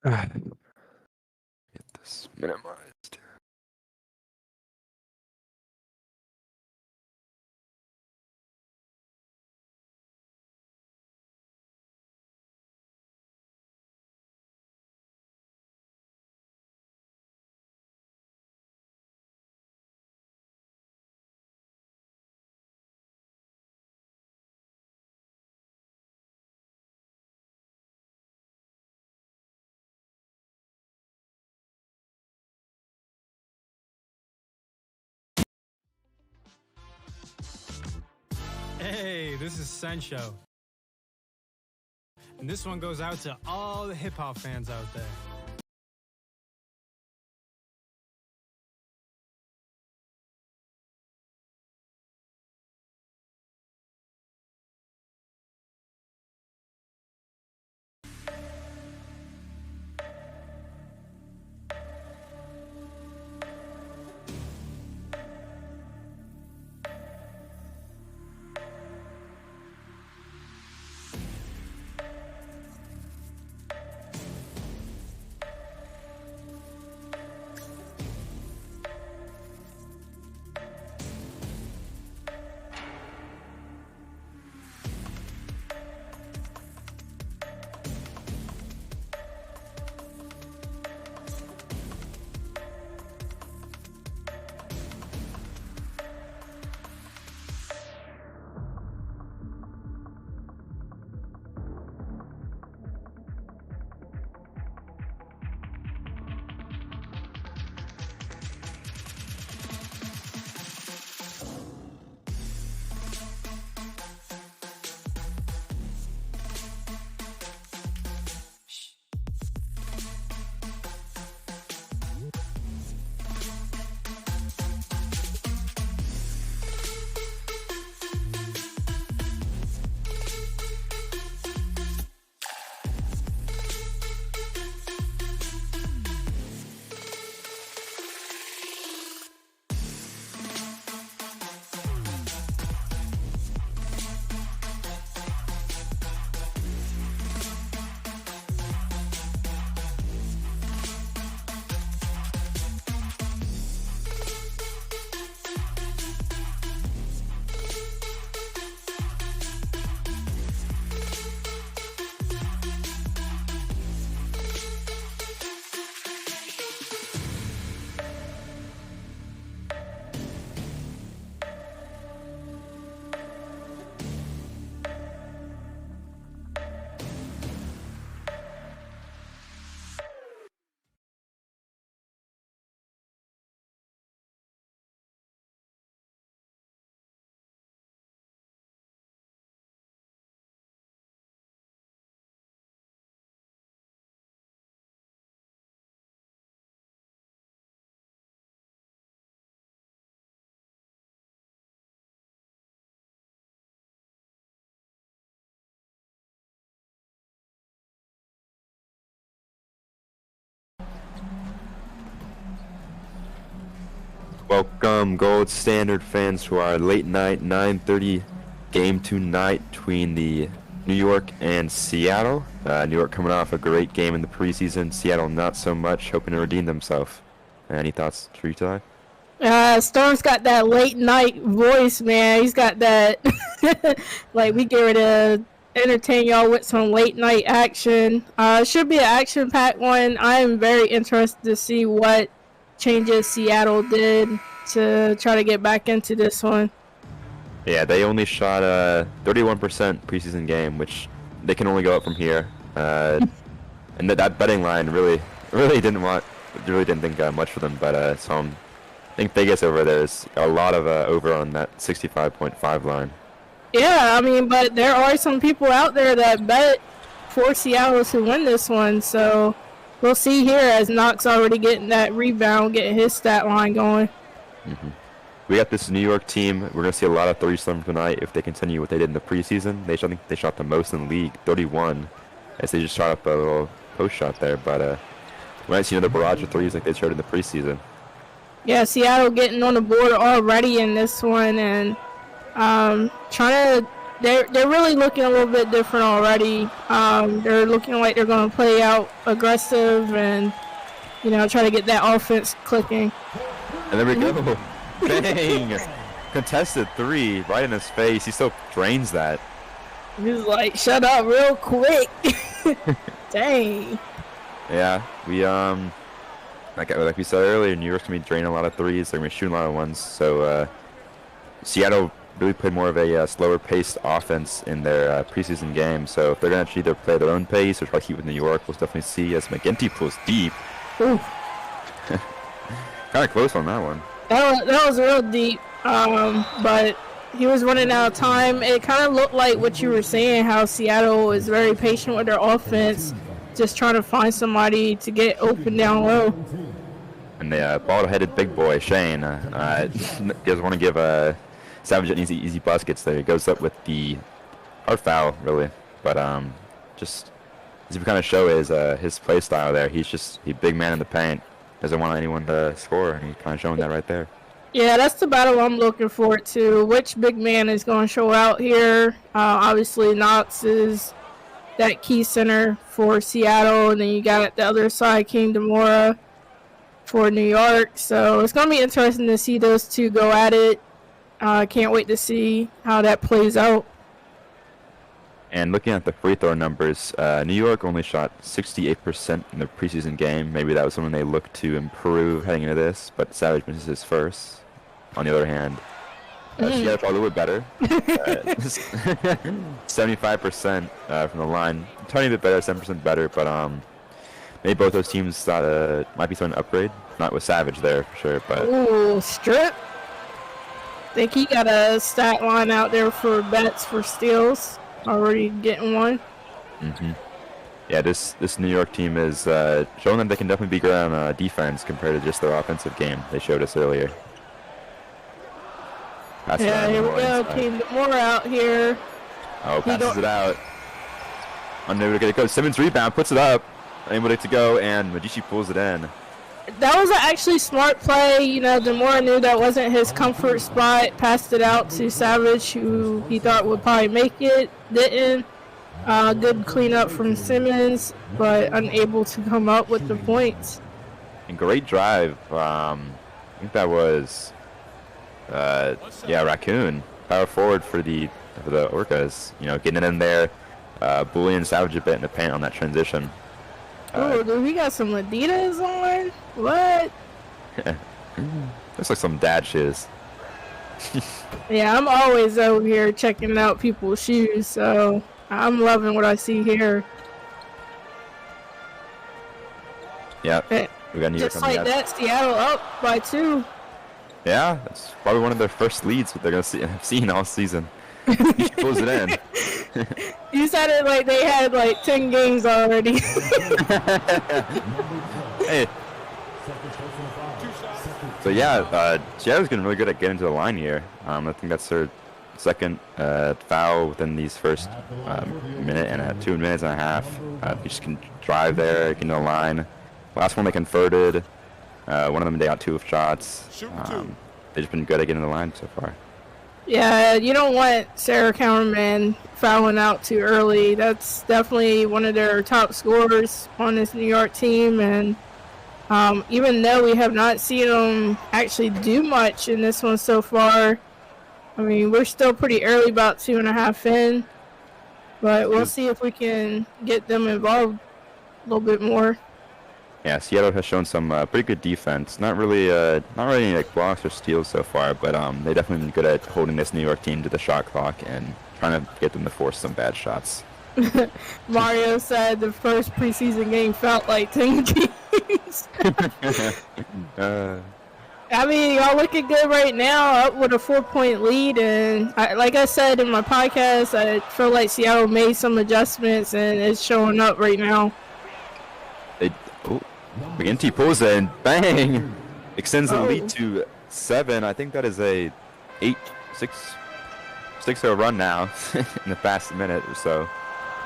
Get this minimized. Hey, this is Sencho. And this one goes out to all the hip-hop fans out there. Welcome, Gold Standard fans, to our late night 9:30 game tonight between the New York and Seattle. New York coming off a great game in the preseason. Seattle not so much, hoping to redeem themselves. Any thoughts for you today? Storm's got that late night voice, man. He's got that, like, we get ready to entertain y'all with some late night action. Should be an action-packed one. I am very interested to see what changes Seattle did to try to get back into this one. Yeah, they only shot a 31% preseason game, which they can only go up from here. And that betting line really didn't think much for them. But I think Vegas over there is a lot of over on that 65.5 line. Yeah, I mean, but there are some people out there that bet for Seattle to win this one, so we'll see here as Knox already getting that rebound, getting his stat line going. Mm-hmm. We got this New York team. We're going to see a lot of threes from tonight if they continue what they did in the preseason. I think they shot the most in the league, 31, as they just shot up a little post shot there. But we might see another barrage of threes like they showed in the preseason. Yeah, Seattle getting on the board already in this one and trying to they're really looking a little bit different already. They're looking like they're going to play out aggressive and, you know, try to get that offense clicking. And there we go. Bang! Contested 3 right in his face. He still drains that. He's like, shut up real quick. Dang. Yeah, we like we said earlier, New York's gonna be draining a lot of threes. They're gonna be shooting a lot of ones. So Seattle really played more of a slower paced offense in their preseason game. So if they're gonna actually either play their own pace or try to keep with New York, we'll definitely see as McGinty pulls deep. Ooh. Kind of close on that one. That was real deep. But he was running out of time. It kind of looked like what you were saying, how Seattle is very patient with their offense, just trying to find somebody to get open down low. And the bald-headed big boy, Shane, doesn't want to give Savage an easy baskets there. He goes up with the hard foul, really. But just as he kind of show his play style there, he's big man in the paint. Doesn't want anyone to score, and he's kind of showing that right there. Yeah, that's the battle I'm looking forward to. Which big man is going to show out here? Obviously, Knox is that key center for Seattle, and then you got at the other side King Demora for New York. So it's going to be interesting to see those two go at it. Can't wait to see how that plays out. And looking at the free throw numbers, New York only shot 68% in their preseason game. Maybe that was something they looked to improve heading into this, but Savage misses his first. On the other hand, Seattle probably a little bit better. 75% from the line. A tiny bit better, 7% better, but maybe both those teams thought it might be something to upgrade. Not with Savage there, for sure, but... Ooh, strip. Think he got a stat line out there for bets for steals. Already getting one. Yeah, this New York team is showing that they can definitely be good on defense compared to just their offensive game. They showed us earlier. Yeah, here we go. King Demora out here. Oh, passes it out. Unable to get it go. Simmons rebound, puts it up. Unable to go, and Medici pulls it in. That was actually smart play. You know, Demora knew that wasn't his comfort spot. Passed it out to Savage, who he thought would probably make it. Didn't. Good cleanup from Simmons, but unable to come up with the points. And great drive. I think that was, Raccoon, power forward for the Orcas. You know, getting it in there, bullying Savage a bit in the paint on that transition. Oh, dude, he got some Adidas on. What? Looks like some dad shoes. Yeah, I'm always over here checking out people's shoes, so I'm loving what I see here. Yeah, we got New York just like that, Seattle up by 2. Yeah, that's probably one of their first leads that they're gonna have seen all season. He pulls it in. You said it like they had like 10 games already. Hey. So yeah, Seattle's getting really good at getting to the line here. I think that's their second foul within these first minute and 2 minutes and a half. You just can drive there, get to the line. Last one they converted. One of them they got 2 shots. They've just been good at getting to the line so far. Yeah, you don't want Sarah Counterman fouling out too early. That's definitely one of their top scorers on this New York team, and even though we have not seen them actually do much in this one so far, I mean, we're still pretty early, about 2.5 in, but we'll see if we can get them involved a little bit more. Yeah, Seattle has shown some pretty good defense. Not really any like blocks or steals so far, but they definitely been good at holding this New York team to the shot clock and trying to get them to force some bad shots. Mario said the first preseason game felt like 10 games. I mean, y'all looking good right now, up with a 4-point lead, and like I said in my podcast, I feel like Seattle made some adjustments, and it's showing up right now. McGinty pulls it and bang! Extends the lead to 7. I think that is a 6-0 run now in the past minute or so.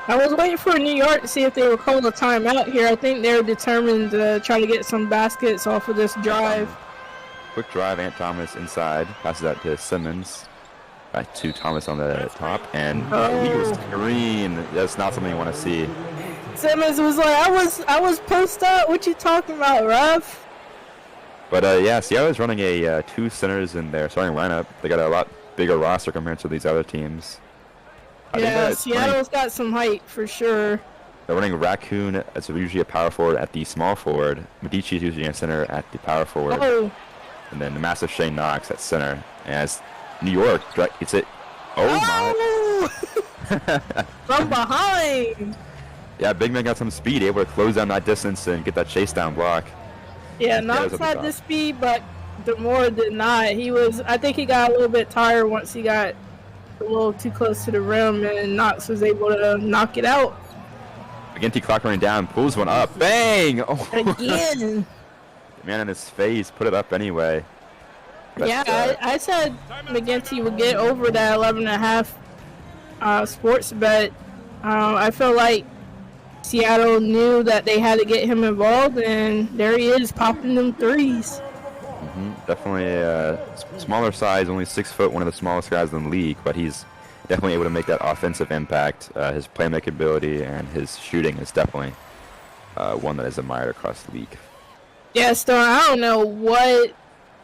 I was waiting for New York to see if they would call a timeout here. I think they're determined to try to get some baskets off of this drive. Quick drive, Ant Thomas inside, passes out to Simmons. Back to Thomas on the top, and illegal screen. That's not something you want to see. Simmons was like, I was post up. What you talking about, ref? But yeah, Seattle's running a 2 centers in their starting lineup. They got a lot bigger roster compared to these other teams. Yeah, Seattle's got some height for sure. They're running Raccoon as usually a power forward at the small forward. Medici is usually a center at the power forward. Oh. And then the massive Shane Knox at center. As New York gets it. Oh my. From behind. Yeah, Big Man got some speed, able to close down that distance and get that chase down block. Yeah, Knox had the speed, but Demore did not. I think he got a little bit tired once he got a little too close to the rim, and Knox was able to knock it out. McGinty clock running down, pulls one up, bang! Oh. Again. Man in his face, put it up anyway. But, yeah, I said McGinty would get over that 11.5 sports bet. I feel like Seattle knew that they had to get him involved, and there he is popping them threes. Definitely a smaller size, only 6 foot, one of the smallest guys in the league, but he's definitely able to make that offensive impact. His playmaking ability and his shooting is definitely one that is admired across the league. Yeah, Stone, I don't know what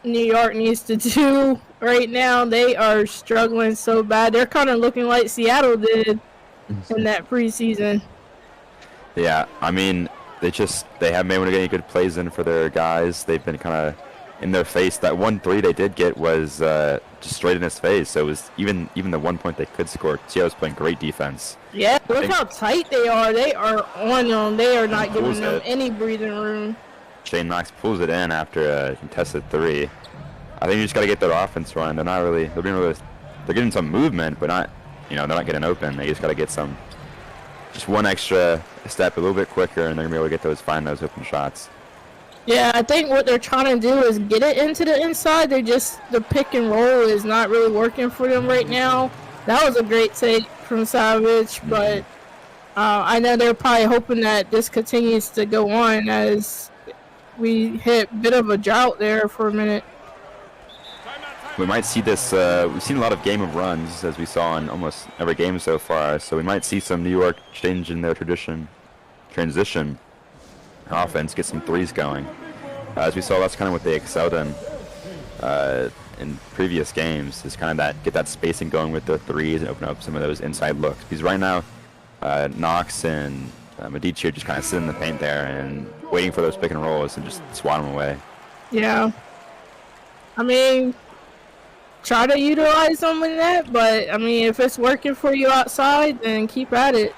New York needs to do right now. They are struggling so bad. They're kind of looking like Seattle did in that preseason. Yeah, I mean, they haven't been able to get any good plays in for their guys. They've been kind of in their face. That 1-3 they did get was just straight in his face. So it was even the 1 point they could score. Seattle's playing great defense. Yeah, look how tight they are. They are on them. They are not giving them any breathing room. Shane Knox pulls it in after a contested 3. I think you just got to get their offense running. They're not really. They're getting some movement, but not. They're not getting open. They just got to get just one extra step, a little bit quicker, and they're gonna be able to find those open shots. Yeah, I think what they're trying to do is get it into the inside. The pick and roll is not really working for them right now. That was a great take from Savage, but I know they're probably hoping that this continues to go on as we hit a bit of a drought there for a minute. We might see this. We've seen a lot of game of runs, as we saw in almost every game so far. So we might see some New York change in their transition offense, get some threes going. As we saw, that's kind of what they excelled in previous games. Is kind of get that spacing going with the threes and open up some of those inside looks. Because right now, Knox and Medici are just kind of sitting in the paint there and waiting for those pick and rolls and just swat them away. Yeah. I mean, try to utilize them in that, but I mean, if it's working for you outside, then keep at it.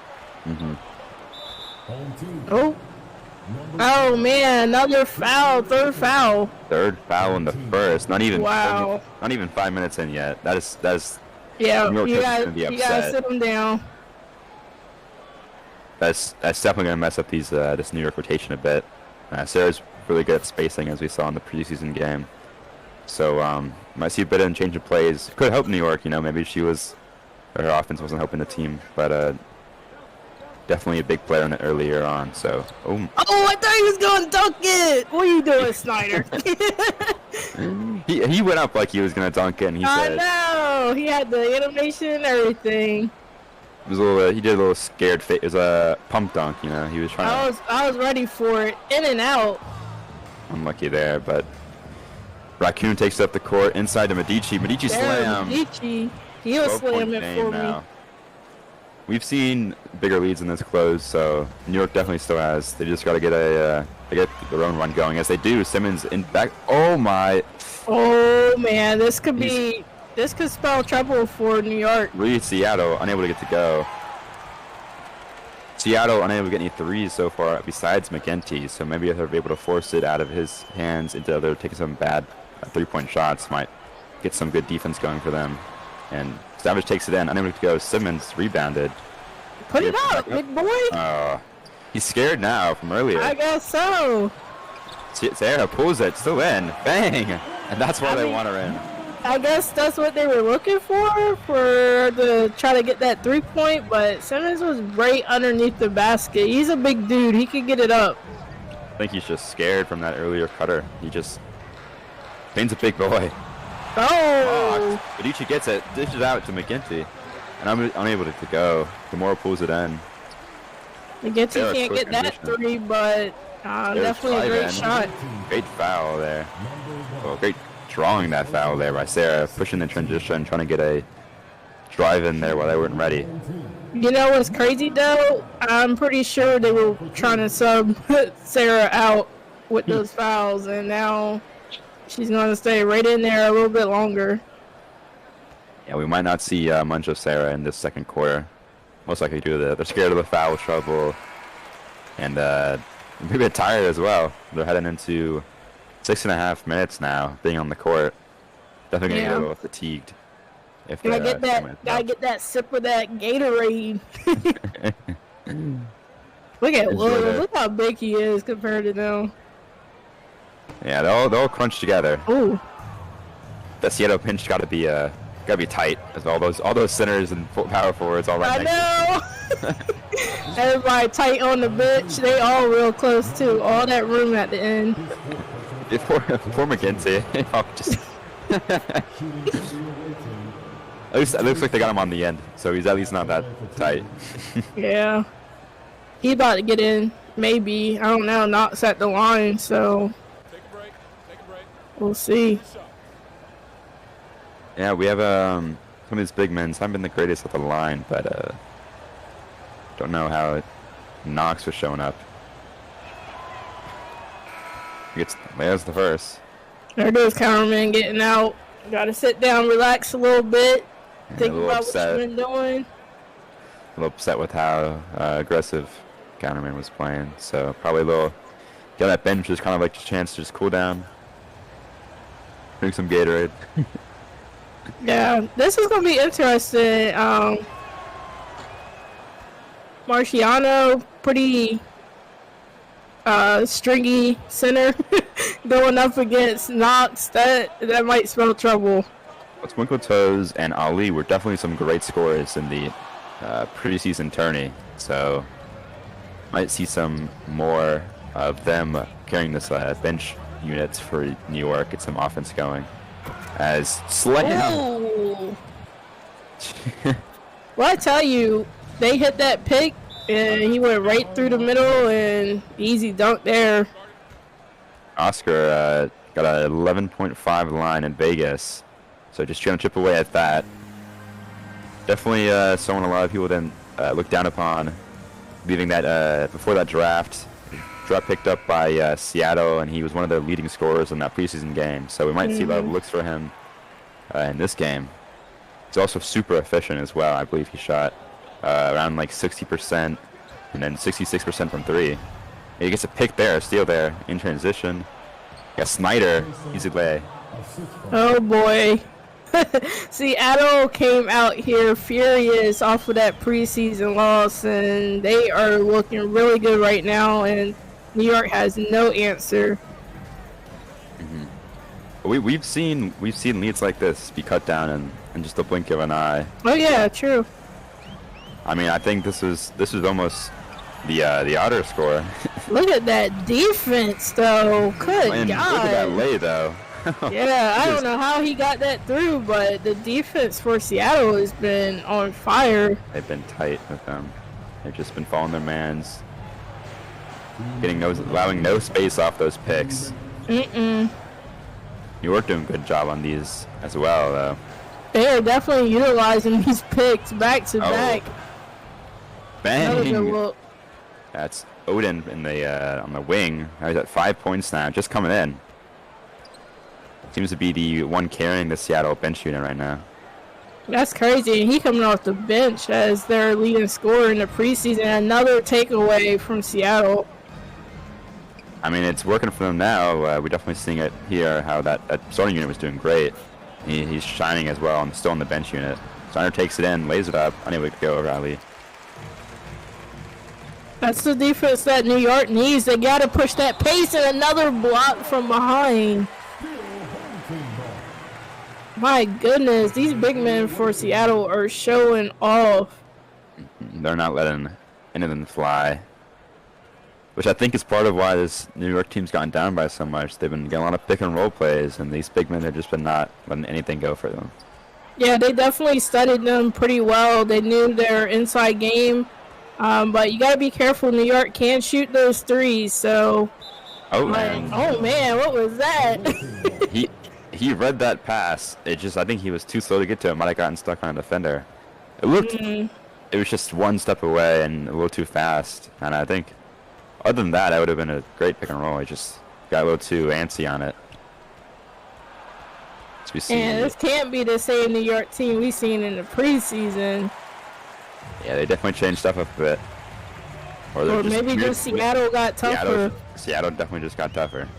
Oh man, another foul, third foul. Third foul in the first. Not even. Wow. Not even 5 minutes in yet. That is. Yeah, you gotta sit them down. That's definitely gonna mess up this New York rotation a bit. Sarah's really good at spacing, as we saw in the preseason game. So might see a bit of change of plays. Could help New York. Maybe her offense wasn't helping the team, but definitely a big player in it earlier on. So I thought he was going to dunk it. What are you doing, Snyder? he went up like he was gonna dunk it. And I know. He had the animation and everything. It was he did a little scared face. It was a pump dunk. He was trying. I was ready for it, in and out. Unlucky there, but Raccoon takes up the court inside to Medici. Medici slam. Medici, he'll slam it for me. We've seen bigger leads in this close, so New York definitely still has. They just got to get their own run going. As they do, Simmons in back. Oh my! Oh man, this could spell trouble for New York. Really, Seattle unable to get to go. Seattle unable to get any threes so far besides McGinty, so maybe if they're able to force it out of his hands into other taking some bad 3-point shots, might get some good defense going for them. And Savage takes it in, unable to go. Simmons rebounded. Put it up, big boy. He's scared now from earlier. I guess so. Sarah pulls it, still in, bang, and that's why they want her in. I guess that's what they were looking for to try to get that 3-point, but Simmons was right underneath the basket. He's a big dude. He could get it up. I think he's just scared from that earlier cutter. He just... Payne's a big boy. Oh! Medici gets it, dishes out to McGinty, and I'm unable to go. Demora pulls it in. McGinty can't get that three, but definitely a great shot. Great foul there. Well, great drawing that foul there by Sarah, pushing the transition, trying to get a drive in there while they weren't ready. You know what's crazy though? I'm pretty sure they were trying to sub Sarah out with those fouls, and now she's going to stay right in there a little bit longer. Yeah, we might not see much of Sarah in this second quarter. Most likely due to they're scared of the foul trouble, and maybe a bit tired as well. They're heading into 6.5 minutes now, being on the court. Definitely gonna get a little fatigued. If I get that sip of that Gatorade. Look how big he is compared to them. Yeah, they'll all crunch together. Ooh. That Seattle pinch gotta be tight, as all those centers and power forwards all right. I know. Everybody tight on the bench. They all real close too. All that room at the end. Poor McGinty. At least it looks like they got him on the end, so he's at least not that tight. Yeah. He about to get in, maybe. I don't know. Knocks at the line, so Take a break. we'll see. Yeah, we have some of these big men. Haven't been the greatest at the line, but don't know how Knox was showing up. There's the first. There goes cameraman getting out. Gotta sit down, relax a little bit, think about what you've been doing. A little upset with how aggressive counterman was playing, so probably a little get that bench is kind of like a chance to just cool down, drink some Gatorade. Yeah, this is gonna be interesting. Marciano, pretty stringy center, going up against Knox. That might spell trouble. Twinkle Toes and Ali were definitely some great scorers in the preseason tourney, so might see some more of them carrying this bench units for New York, get some offense going. As slam. Well, I tell you, they hit that pick and he went right through the middle and easy dunk there. Oscar got a 11.5 line in Vegas, so just trying to chip away at that. Definitely someone a lot of people didn't look down upon, leaving that before that draft. Draft picked up by Seattle, and he was one of the leading scorers in that preseason game. So we might see a lot of looks for him in this game. He's also super efficient as well. I believe he shot around like 60% and then 66% from three. He gets a pick there, a steal there in transition. Got Snyder, easy lay. Oh boy. Seattle came out here furious off of that preseason loss, and they are looking really good right now, and New York has no answer. We've seen leads like this be cut down in just a blink of an eye. Oh yeah, true. I mean, I think this is almost the outer score. Look at that defense, though. Good God. Look at that lay, though. Yeah, I don't know how he got that through, but the defense for Seattle has been on fire. They've been tight with them. They've just been following their mans, allowing no space off those picks. New York doing a good job on these as well, though. They are definitely utilizing these picks back to back. Bang! That's Odin in the on the wing. He's at 5 points now, just coming in. Seems to be the one carrying the Seattle bench unit right now. That's crazy. And he coming off the bench as their leading scorer in the preseason. Another takeaway from Seattle. I mean, it's working for them now. We're definitely seeing it here, how that starting unit was doing great. He's shining as well, and still on the bench unit. Steiner takes it in, lays it up, unable to go over Ali. That's the defense that New York needs. They got to push that pace, and another block from behind. My goodness, these big men for Seattle are showing off. They're not letting anything fly. which I think is part of why this New York team's gotten down by so much. They've been getting a lot of pick and roll plays, and these big men have just been not letting anything go for them. Yeah, they definitely studied them pretty well. They knew their inside game, but you gotta be careful. New York can shoot those threes, so. Oh man, what was that? he read that pass. I think he was too slow to get to it. Might have gotten stuck on a defender. It looked. It was just one step away and a little too fast. And I think, other than that, would have been a great pick and roll. He just got a little too antsy on it. And this can't be the same New York team we've seen in the preseason. Yeah, they definitely changed stuff up a bit. Or maybe just Seattle got tougher. Seattle definitely just got tougher.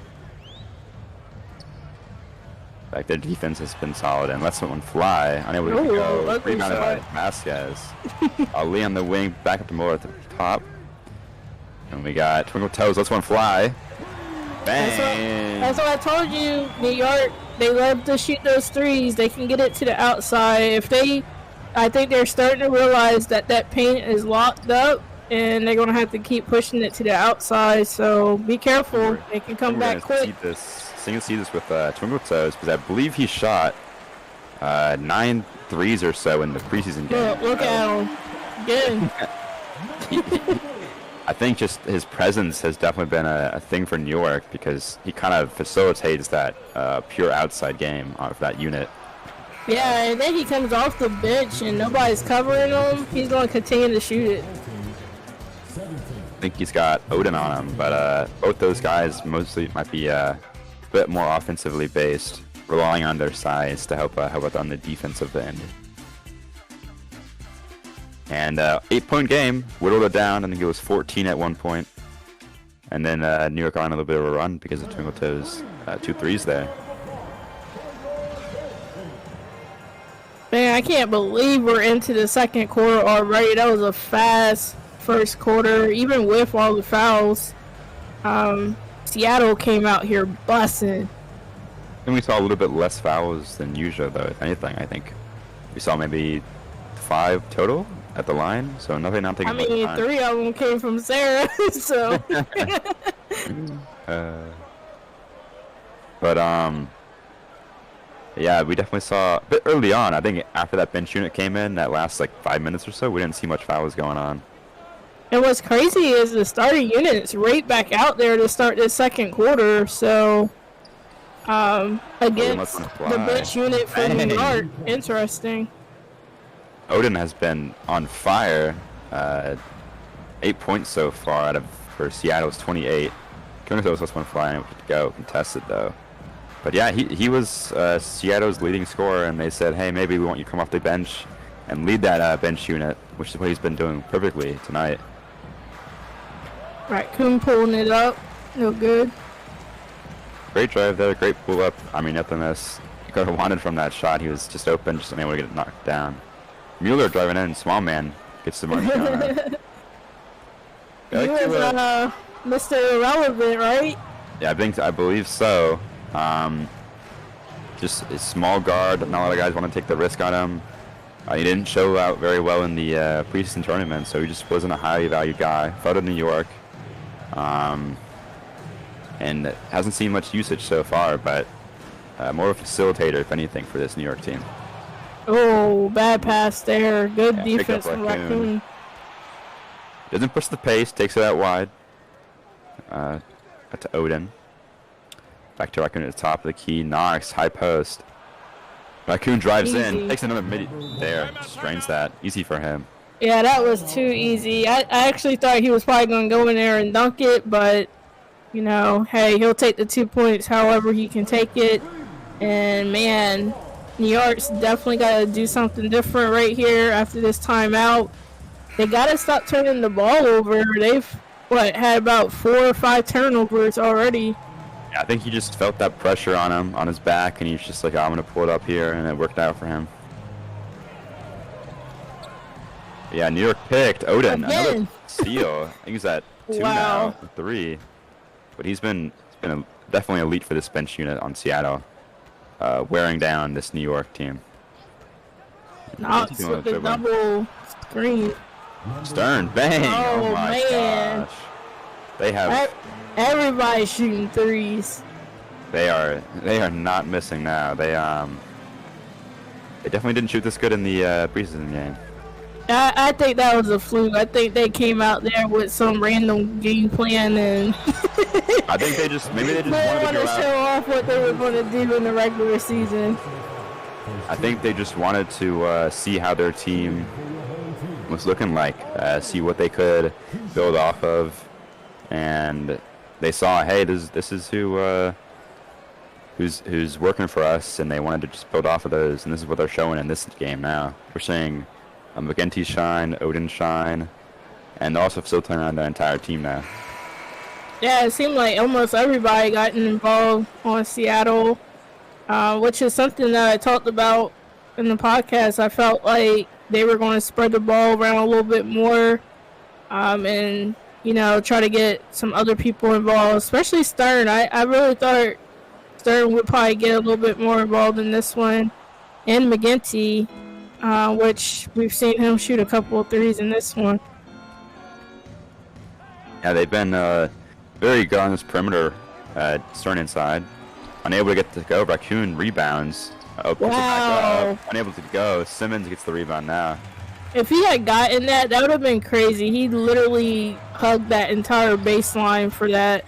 Like, their defense has been solid and let someone fly. Unable to go. Rebounded by Vasquez. Ali on the wing, back up to Moore at the top. And we got Twinkle Toes, lets one fly. Bang! That's what I told you. New York, they love to shoot those threes. They can get it to the outside. I think they're starting to realize that paint is locked up, and they're going to have to keep pushing it to the outside. So be careful. They can come back quick. So you can see this with Twinkle Toes, because I believe he shot 9 threes or so in the preseason game. Look at him. Good. I think just his presence has definitely been a thing for New York, because he kind of facilitates that pure outside game for that unit. Yeah, and then he comes off the bench and nobody's covering him. He's going to continue to shoot it. I think he's got Odin on him, but both those guys mostly might be bit more offensively based, relying on their size to help out on the defensive end. And 8-point game, whittled it down. I think it was 14 at one point. And then New York on a little bit of a run because of Twinkle Toes' 2 threes there. Man, I can't believe we're into the second quarter already. That was a fast first quarter, even with all the fouls. Seattle came out here busting. And we saw a little bit less fouls than usual, though. If anything, I think we saw maybe 5 total at the line. So nothing. Not taking. I mean, 3 of them came from Sarah. So. Yeah, we definitely saw a bit early on. I think after that bench unit came in, that last like 5 minutes or so, we didn't see much fouls going on. And what's crazy is the starting unit's right back out there to start the second quarter. So, against the bench unit for New York, interesting. Odin has been on fire. 8 points so far for Seattle's 28. Couldn't have one flying to go contested though. But yeah, he was Seattle's leading scorer, and they said, hey, maybe we want you to come off the bench and lead that bench unit, which is what he's been doing perfectly tonight. Raccoon pulling it up. No good. Great drive there, great pull up. I mean, nothing else he could have wanted from that shot. He was just open, just unable to get it knocked down. Mueller driving in, small man gets the money down. He was Mr. Irrelevant, right? Yeah, I believe so. Just a small guard. Not a lot of guys want to take the risk on him. He didn't show out very well in the preseason tournament, so he just wasn't a highly valued guy. Fell to New York, and hasn't seen much usage so far, but more of a facilitator, if anything, for this New York team. Oh, bad pass there. Good defense from Raccoon. Doesn't push the pace, takes it out wide. To Odin. Back to Raccoon at the top of the key. Knox, high post. Raccoon drives in, takes another mid there, strains that. Easy for him. Yeah, that was too easy. I actually thought he was probably going to go in there and dunk it, but, you know, hey, he'll take the 2 points however he can take it. And, man, New York's definitely got to do something different right here after this timeout. They got to stop turning the ball over. They've, had about 4 or 5 turnovers already. Yeah, I think he just felt that pressure on him, on his back, and he's just like, I'm going to pull it up here, and it worked out for him. Yeah, New York picked Odin. Another steal. I think he's at 2 now, 3. But he's been definitely elite for this bench unit on Seattle, wearing down this New York team. Knox with the double screen. Stern, bang! Oh my gosh. They have. Everybody's shooting threes. They are not missing now. They definitely didn't shoot this good in the preseason game. I think that was a fluke. I think they came out there with some random game plan and I think they just wanted to show off what they were going to do in the regular season. I think they just wanted to see how their team was looking like, see what they could build off of, and they saw, hey, this is who's working for us, and they wanted to just build off of those, and this is what they're showing in this game now. We're seeing McGinty shine, Odin shine, and they're also filtering on the entire team now. Yeah, it seemed like almost everybody got involved on Seattle, which is something that I talked about in the podcast. I felt like they were going to spread the ball around a little bit more, and try to get some other people involved, especially Stern. I really thought Stern would probably get a little bit more involved in this one, and McGinty, which we've seen him shoot a couple of threes in this one. Yeah, they've been very good on this perimeter, Stern inside. Unable to get to go. Raccoon rebounds. Wow. Unable to go. Simmons gets the rebound now. If he had gotten that would have been crazy. He literally hugged that entire baseline for that.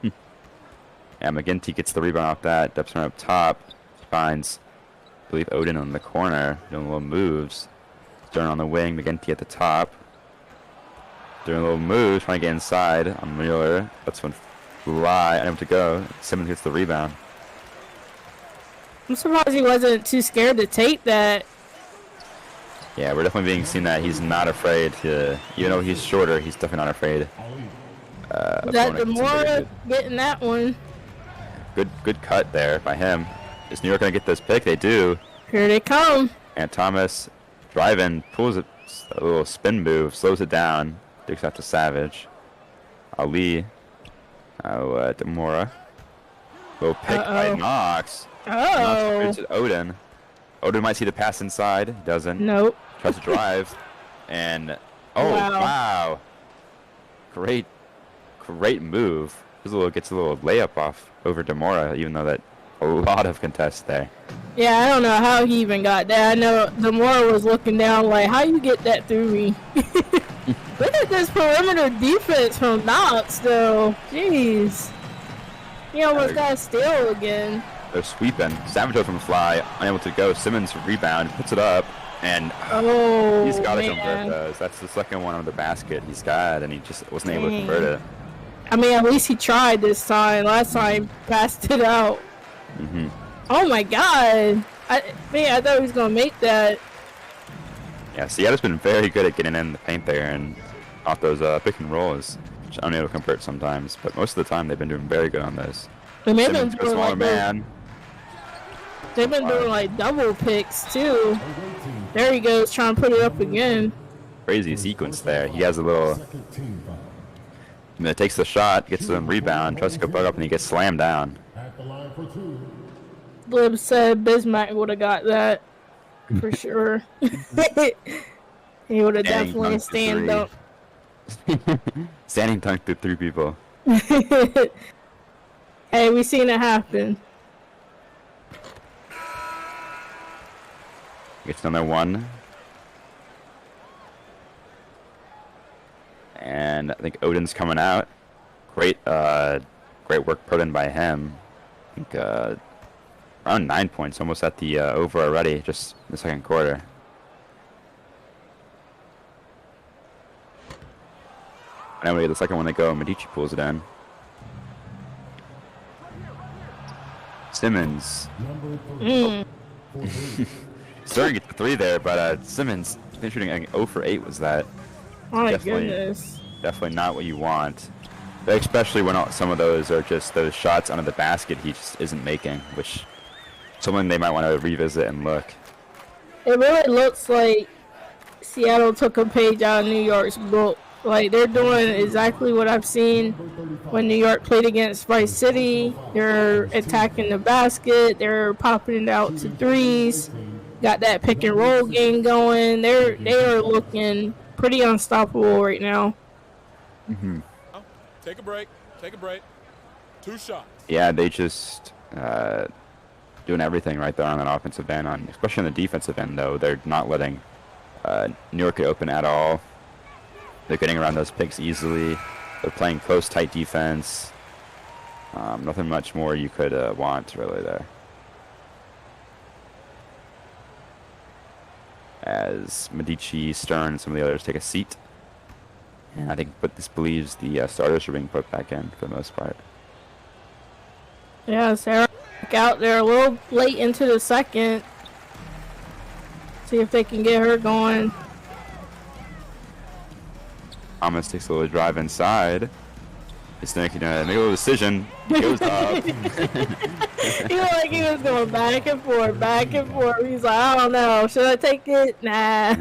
Yeah, McGinty gets the rebound off that. Depson up top. Finds, I believe, Odin on the corner. Doing little moves. Stern on the wing. McGinty at the top. Doing a little move. Trying to get inside on Mueller. That's one fly. Unable to go. Simmons gets the rebound. I'm surprised he wasn't too scared to take that. Yeah, we're definitely being seen that he's not afraid to, even though he's shorter, he's definitely not afraid. That Demora getting that one. Good cut there by him. Is New York going to get this pick? They do. Here they come. And Thomas driving, pulls a little spin move, slows it down, dicks out to Savage. Ali. Demora. Little pick by Knox. Knox to Odin. Odin might see the pass inside. Doesn't. Nope. Tries to drive. And wow. Great move. Gets a little layup off over Demora, even though that a lot of contests there. Yeah, I don't know how he even got that. I know Demora was looking down like, how you get that through me? Look at this perimeter defense from Knox, though. Jeez. He almost got a steal again. They're sweeping. Savage from the fly, unable to go. Simmons rebound, puts it up, and he's got to convert those. That's the second one on the basket he's got, and he just wasn't able to convert it. I mean, at least he tried this time. Last time, he passed it out. Mm-hmm. Oh my God! I thought he was gonna make that. Yeah, Seattle's been very good at getting in the paint there and off those pick and rolls, which I'm unable to convert sometimes. But most of the time, they've been doing very good on those. And they've Simmons, been doing smaller man. They've been doing like double picks too. There he goes, trying to put it up again. Crazy sequence there. He has a little. Takes the shot, gets the rebound, tries to go back up, and he gets slammed down. Blib said Bismack would have got that for sure. He would have definitely stand up. Standing dunk through 3 people. Hey, we seen it happen. Gets another one. And I think Odin's coming out. Great work put in by him. I think around 9 points, almost at the over already, just in the second quarter. And anyway, the second one they go, Medici pulls it in. Simmons. Starting to get the 3 there, but Simmons shooting 0 for 8 was that. Oh my goodness. Definitely not what you want. Especially when some of those are just those shots under the basket he just isn't making, which something they might want to revisit and look. It really looks like Seattle took a page out of New York's book. Like, they're doing exactly what I've seen when New York played against Vice City. They're attacking the basket. They're popping it out to threes. Got that pick and roll game going. They are looking pretty unstoppable right now. Mm-hmm. Take a break. Take a break. 2 shots. Yeah, they just doing everything right there on that offensive end. Especially on the defensive end, though, they're not letting New York get open at all. They're getting around those picks easily. They're playing close, tight defense. Nothing much more you could want, really, there. As Medici, Stern, and some of the others take a seat. And I think this believes the starters are being put back in for the most part. Yeah, Sarah back out there a little late into the second. See if they can get her going. Thomas takes a little drive inside. He's making a little decision. Goes up. He looked like he was going back and forth, back and forth. He's like, I don't know. Should I take it? Nah.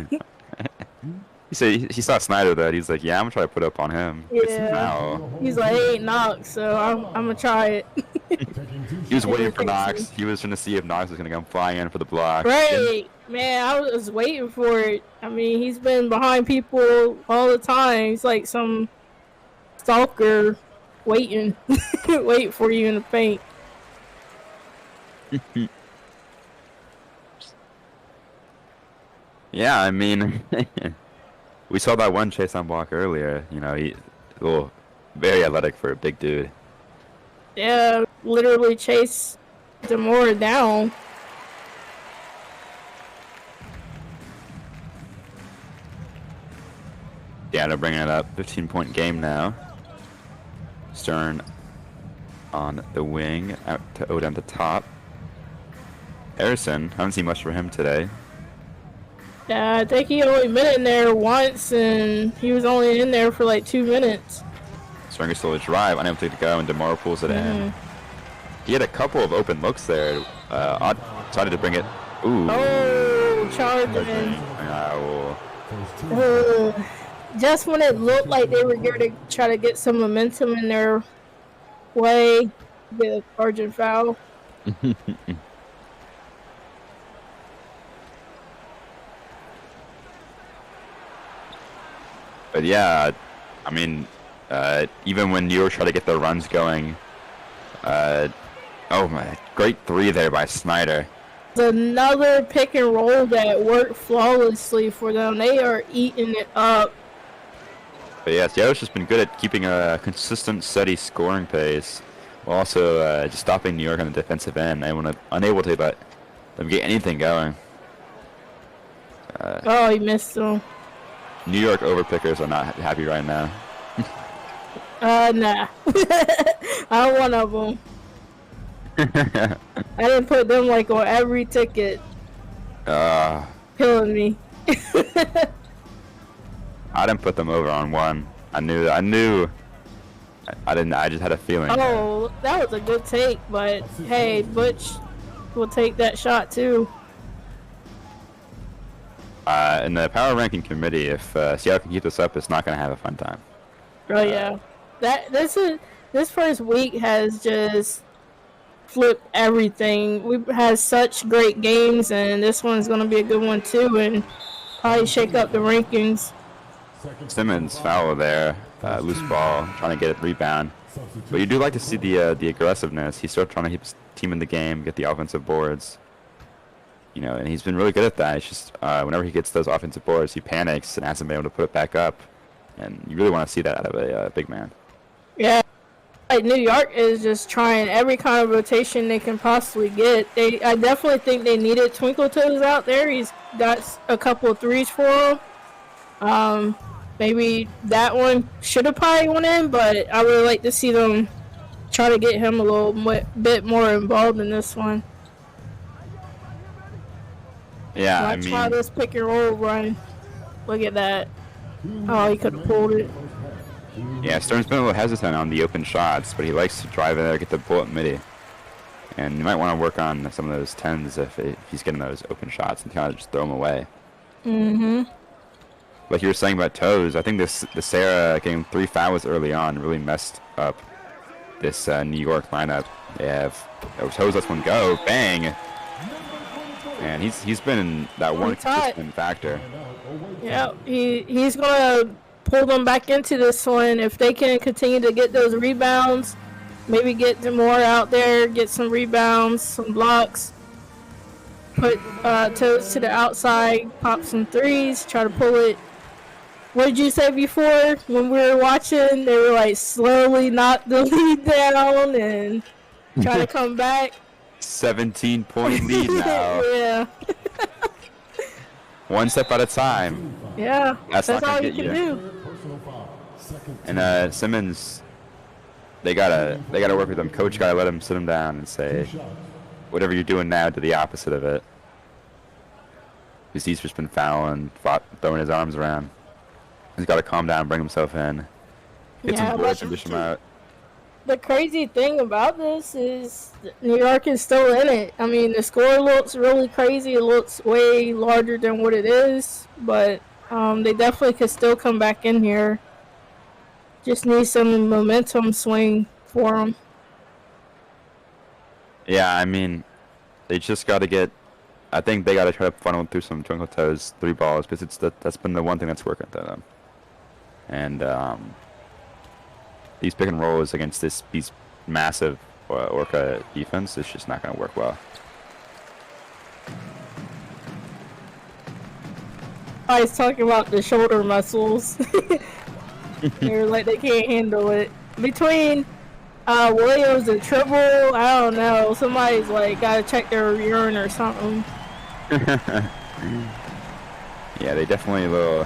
He saw Snyder though. He's like, yeah, I'm gonna try to put up on him. Yeah. He's like, it ain't Knox, so I'm gonna try it. He was waiting for Knox. He was trying to see if Knox was gonna come flying in for the block. Right. Man, I was waiting for it. I mean, he's been behind people all the time. He's like some stalker waiting. Wait for you in the paint. Yeah, I mean, we saw that one chase on block earlier. You know, he's a little very athletic for a big dude. Yeah, literally chase Demore down. Yeah, they're bringing it up. 15-point game now. Stern on the wing, out to Odin at the top. Harrison, haven't seen much for him today. Yeah, I think he only been in there once, and he was only in there for like 2 minutes. Stern gets still a drive, unable to go, and DeMar pulls it in. He had a couple of open looks there. Odd decided to bring it. Ooh. Oh, charging. Just when it looked like they were going to try to get some momentum in their way, get a charging foul. But yeah, I mean, even when New York try to get their runs going, oh my, great 3 there by Snyder. Another pick and roll that worked flawlessly for them. They are eating it up. But yeah, Seattle's just been good at keeping a consistent, steady scoring pace, while also just stopping New York on the defensive end. Unable to let them get anything going. Oh, he missed them. New York overpickers are not happy right now. Nah. I'm one of them. I didn't put them like on every ticket. Killing me. I didn't put them over on one. I didn't. I just had a feeling. Oh, that was a good take, but hey, Butch will take that shot too. In the power ranking committee, if Seattle can keep this up, it's not going to have a fun time. Oh yeah, this first week has just flipped everything. We've had such great games, and this one's going to be a good one too, and probably shake up the rankings. Simmons foul there, loose ball, trying to get a rebound. But you do like to see the aggressiveness. He's still trying to keep his team in the game, get the offensive boards. You know, and he's been really good at that. It's just whenever he gets those offensive boards, he panics and hasn't been able to put it back up. And you really want to see that out of a big man. Yeah, like New York is just trying every kind of rotation they can possibly get. I definitely think they needed Twinkle Toes out there. He's got a couple of threes for him. Maybe that one should have probably went in, but I would like to see them try to get him a little bit more involved in this one. Yeah, I mean, try this pick and roll run. Look at that. Oh, he could have pulled it. Yeah, Stern's been a little hesitant on the open shots, but he likes to drive in there, get the bullet midi. And you might want to work on some of those 10s if he's getting those open shots and kind of just throw them away. Like you were saying about Toes, I think the Sarah getting 3 fouls early on really messed up this New York lineup. They have Toes lets one go, bang, and he's been that one consistent factor. Yeah, he's gonna pull them back into this one. If they can continue to get those rebounds, maybe get more out there, get some rebounds, some blocks, put toes to the outside, pop some threes, try to pull it. What did you say before when we were watching? They were like slowly knock the lead down and try to come back. 17-point lead now. Yeah. One step at a time. Yeah. That's not all gonna you get can you. do. And Simmons, they gotta work with him. Coach gotta let him sit him down and say, whatever you're doing now, do the opposite of it. Because he's just been fouling, throwing his arms around. He's got to calm down, bring himself in, get some boards and dish him out. The crazy thing about this is New York is still in it. I mean, the score looks really crazy. It looks way larger than what it is, but they definitely could still come back in here. Just need some momentum swing for them. Yeah, I mean, they just got to get. I think they got to try to funnel through some twinkle toes 3 balls because that's been the one thing that's working for them. And these pick and rolls against these massive Orca defense is just not going to work well. I was talking about the shoulder muscles. They're like they can't handle it. Between Williams and Tribble, I don't know. Somebody's like gotta check their urine or something. Yeah, they definitely a little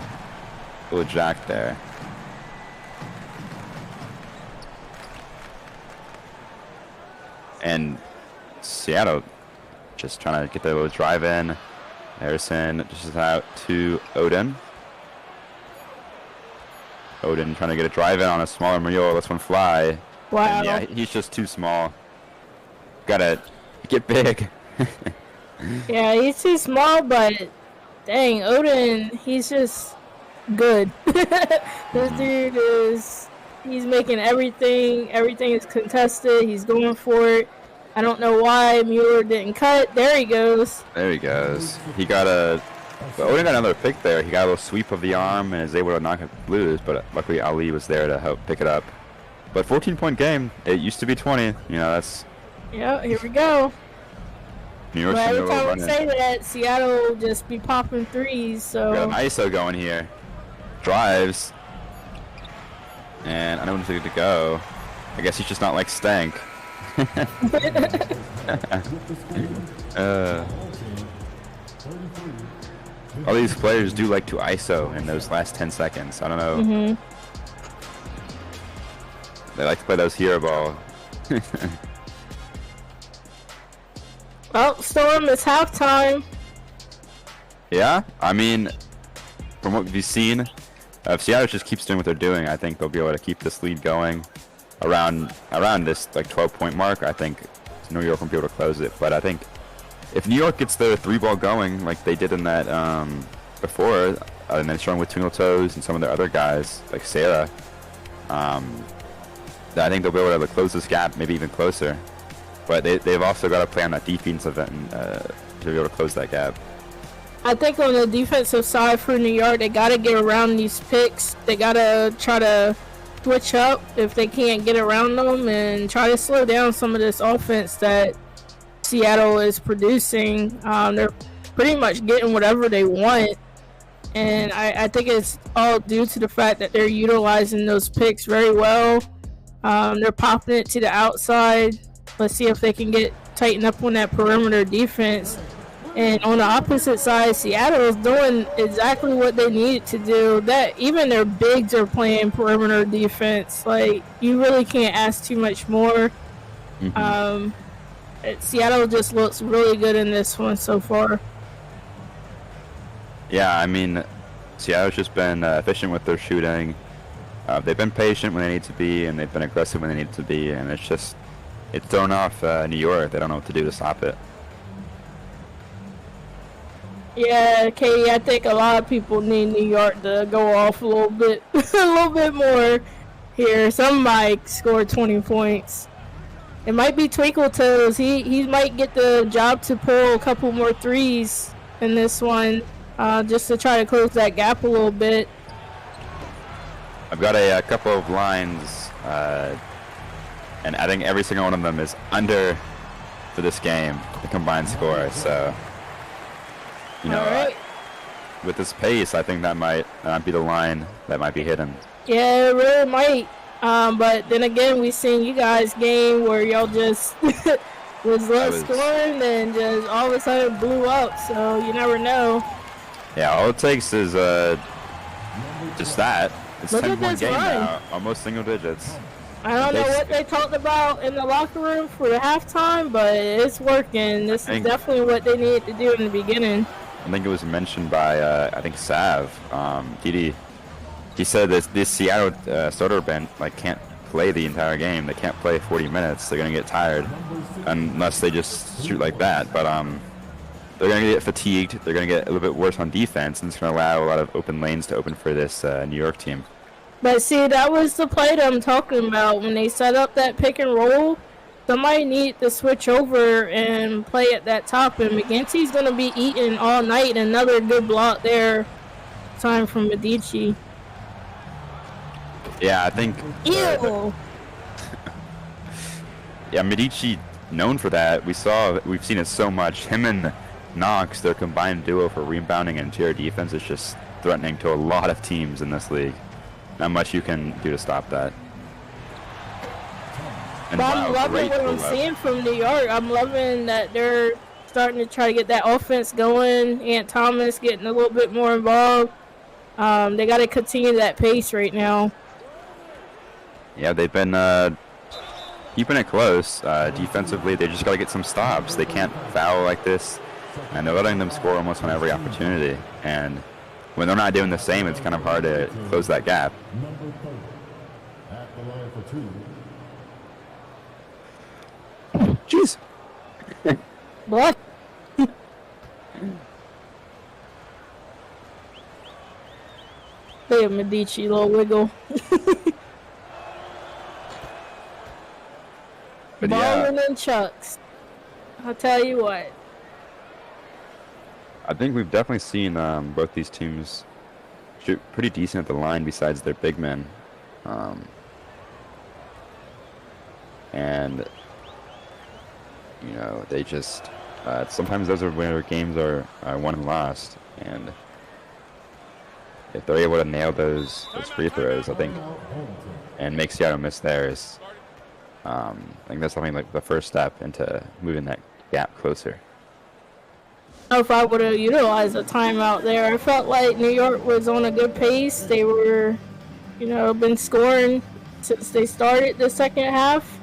jacked there. And Seattle just trying to get their little drive in. Harrison just out to Odin. Odin trying to get a drive in on a smaller Muriel. This one fly. Wow. And yeah, he's just too small. Gotta get big. Yeah, he's too small, but dang, Odin, he's just good. This dude he's making everything is contested. He's going for it. I don't know why Mueller didn't cut. There he goes. There he goes. He got Odin got another pick there. He got a little sweep of the arm and is able to knock it loose, but luckily Ali was there to help pick it up. But 14-point game. It used to be 20. You know, that's... Yeah, here we go. New York But City every time we running. say that, Seattle will just be popping threes, so... We got an ISO going here. Drives. And I don't know where to go. I guess he's just not like Stank. All these players do like to ISO in those last 10 seconds. I don't know. Mm-hmm. They like to play those hero ball. Well, Storm, it's halftime. Yeah, I mean, from what we've seen, if Seattle just keeps doing what they're doing, I think they'll be able to keep this lead going around this like 12-point mark. I think New York won't be able to close it, but I think if New York gets their 3-ball going like they did in that before, and then strong with Twinkle Toes and some of their other guys like Sarah, I think they'll be able to close this gap, maybe even closer. But they've also got to play on that defensive end to be able to close that gap. I think on the defensive side for New York, they got to get around these picks. They got to try to switch up if they can't get around them and try to slow down some of this offense that Seattle is producing. They're pretty much getting whatever they want. And I think it's all due to the fact that they're utilizing those picks very well. They're popping it to the outside. Let's see if they can tighten up on that perimeter defense. And on the opposite side, Seattle is doing exactly what they needed to do. That even their bigs are playing perimeter defense. Like, you really can't ask too much more. Mm-hmm. Seattle just looks really good in this one so far. Yeah, I mean, Seattle's just been efficient with their shooting. They've been patient when they need to be, and they've been aggressive when they need to be, and it's thrown off New York. They don't know what to do to stop it. Yeah, Katie, I think a lot of people need New York to go off a little bit, a little bit more here. Some might score 20 points. It might be Twinkle Toes. He might get the job to pull a couple more threes in this one, just to try to close that gap a little bit. I've got a couple of lines, and I think every single one of them is under for this game, the combined score. So, you know, All right. with this pace, I think that might be the line that might be hidden. Yeah, it really might. But then again, we seen you guys game where y'all just was low scoring and just all of a sudden blew up. So you never know. Yeah, all it takes is just that. It's Look 10-point at this game run. now, almost single digits. I don't know what they talked about in the locker room for the halftime, but it's working. This is definitely what they needed to do in the beginning. I think it was mentioned by I think Sav, Didi. He said this Seattle starter bench can't play the entire game. They can't play 40 minutes. They're gonna get tired unless they just shoot like that. But they're gonna get fatigued. They're gonna get a little bit worse on defense, and it's gonna allow a lot of open lanes to open for this New York team. But see, that was the play that I'm talking about. When they set up that pick and roll, somebody needed to switch over and play at that top, and McGinty's going to be eating all night. Another good block there. Time from Medici. Yeah, I think... Ew! Yeah, Medici, known for that. We've seen it so much. Him and Knox, their combined duo for rebounding and interior defense is just threatening to a lot of teams in this league. Not much you can do to stop that. And But I'm wow, loving great what I'm pull-up. seeing from New York. I'm loving that they're starting to try to get that offense going. Ant Thomas getting a little bit more involved. They got to continue that pace right now. Yeah, they've been keeping it close. Defensively, they just got to get some stops. They can't foul like this, and they're letting them score almost on every opportunity. And when they're not doing the same, it's kind of hard to close that gap. At the line for two. Jeez. What? Look at Medici, little wiggle. But yeah, Ballin' and Chucks. I'll tell you what. I think we've definitely seen both these teams shoot pretty decent at the line besides their big men. And, you know, they just, sometimes those are where games are won and lost. And if they're able to nail those free throws, I think, and make Seattle miss theirs, I think that's something like the first step into moving that gap closer. If I would have utilized a timeout there, I felt like New York was on a good pace. They were, you know, been scoring since they started the second half.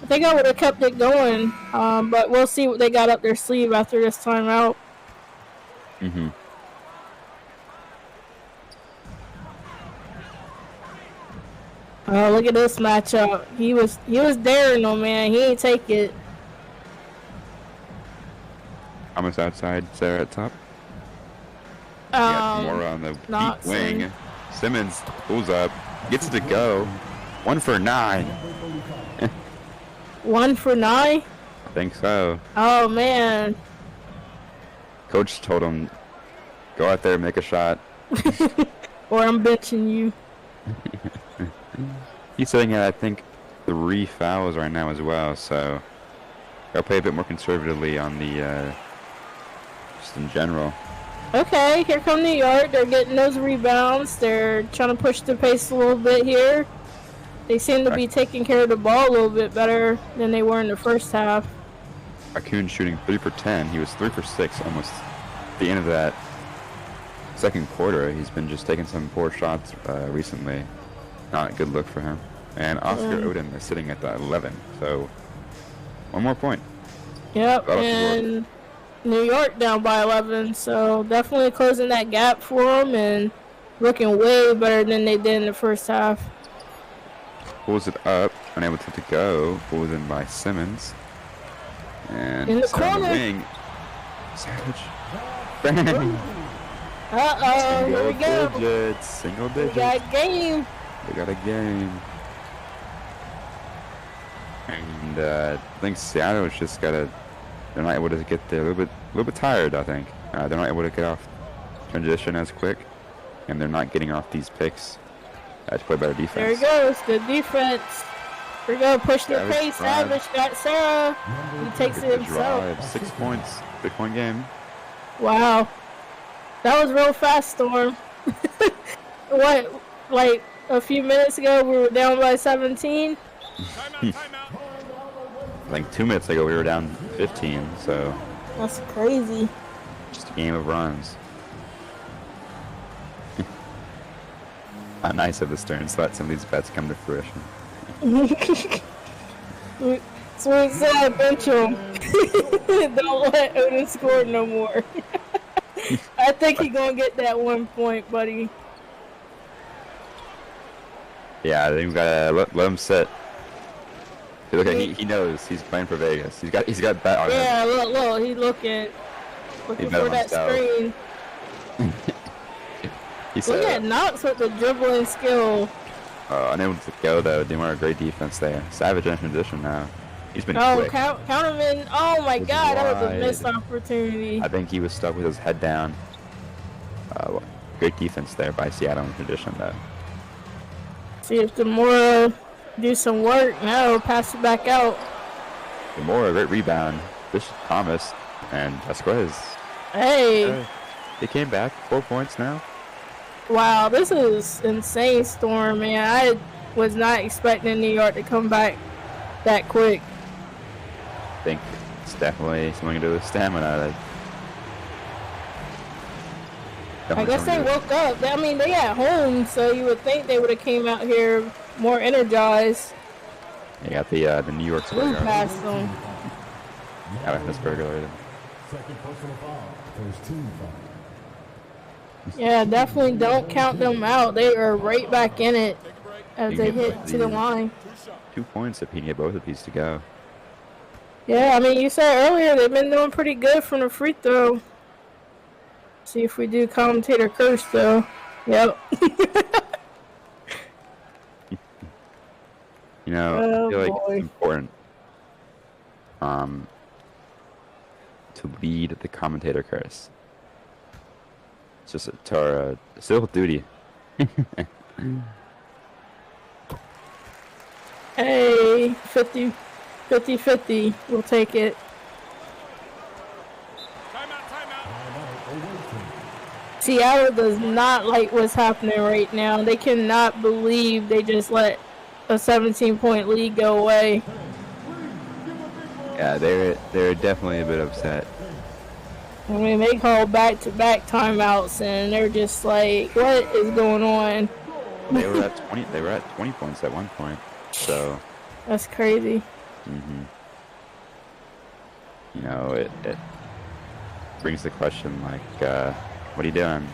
I think I would have kept it going, but we'll see what they got up their sleeve after this timeout. Mm-hmm. Oh, look at this matchup. He was daring them, man. He ain't take it. Almost outside Sarah at top. Yeah, more on the deep wing. Simmons pulls up, gets it to go. 1 for 9. 1 for 9? I think so. Oh, man. Coach told him, go out there, make a shot. Or I'm benching you. He's sitting at, I think, 3 fouls right now as well, so gotta play a bit more conservatively on the, just in general. Okay, here come New York. They're getting those rebounds. They're trying to push the pace a little bit here. They seem to be taking care of the ball a little bit better than they were in the first half. Raccoon shooting 3 for 10. He was 3 for 6 almost at the end of that second quarter. He's been just taking some poor shots recently. Not a good look for him. And Oscar Odom is sitting at the 11. So, one more point. Yep, and New York down by 11. So, definitely closing that gap for them and looking way better than they did in the first half. Pulls it up, unable to go. Pulls in by Simmons. And In the center on corner. wing. Savage. Bang! Uh-oh, here we go. Digits, single We digits. got game. They got a game. And I think Seattle's just gotta. They're not able to get there. A little bit tired, I think. They're not able to get off transition as quick, and they're not getting off these picks Had to play better defense. There he goes. Good defense. Here we go. Push the Savage pace. drive. Savage got Sarah. He takes it Good himself. drive. 6 points. 3-point game. Wow. That was real fast, Storm. What? Like a few minutes ago, we were down by 17. Timeout, timeout. I think 2 minutes ago we were down 15, so That's crazy. just a game of runs. How nice of the Stearns to let some of these bets come to fruition. Sweet said, bench him. Don't let Odin score no more. I think he's gonna get that 1 point, buddy. Yeah, I think we gotta let him sit. Look, he knows he's playing for Vegas. He's got bet on him. Yeah, look, he's looking He bet for on that himself. screen. He Look at said, Knox with the dribbling skill. unable to go though. Doing a great defense there. Savage in transition now. He's been Oh, quick. count him in. Oh my Was God, that was a wide. missed opportunity. I think he was stuck with his head down. Great defense there by Seattle in transition though. See if Demora do some work. No, pass it back out. Demora, great rebound. Bishop Thomas and Vasquez. Hey, They came back. 4 points now. wow, this is insane, Storm, man. I was not expecting New York to come back that quick. I think it's definitely something to do with stamina. I guess they woke up. I mean, they at home, so you would think they would have came out here more energized. You got the New York Blew Spurs. past them. Got a Pittsburgh earlier. Second personal foul. First team foul. Yeah, definitely don't count them out. They are right back in it as You they get hit to the the- line. 2 points if he can get both of these to go. Yeah, I mean, you said earlier they've been doing pretty good from the free throw. See if we do commentator curse though. Yep. You know, Oh, I feel like boy. it's important to lead the commentator curse. It's just to our civil duty. Hey, 50-50. We'll take it. Timeout, timeout. Seattle does not like what's happening right now. They cannot believe they just let a 17-point lead go away. Yeah, they're definitely a bit upset. I mean, they call back-to-back timeouts, and they're just like, "What is going on?" They were at 20. They were at 20 points at one point. So, That's crazy. you know, it brings the question like, what are you doing?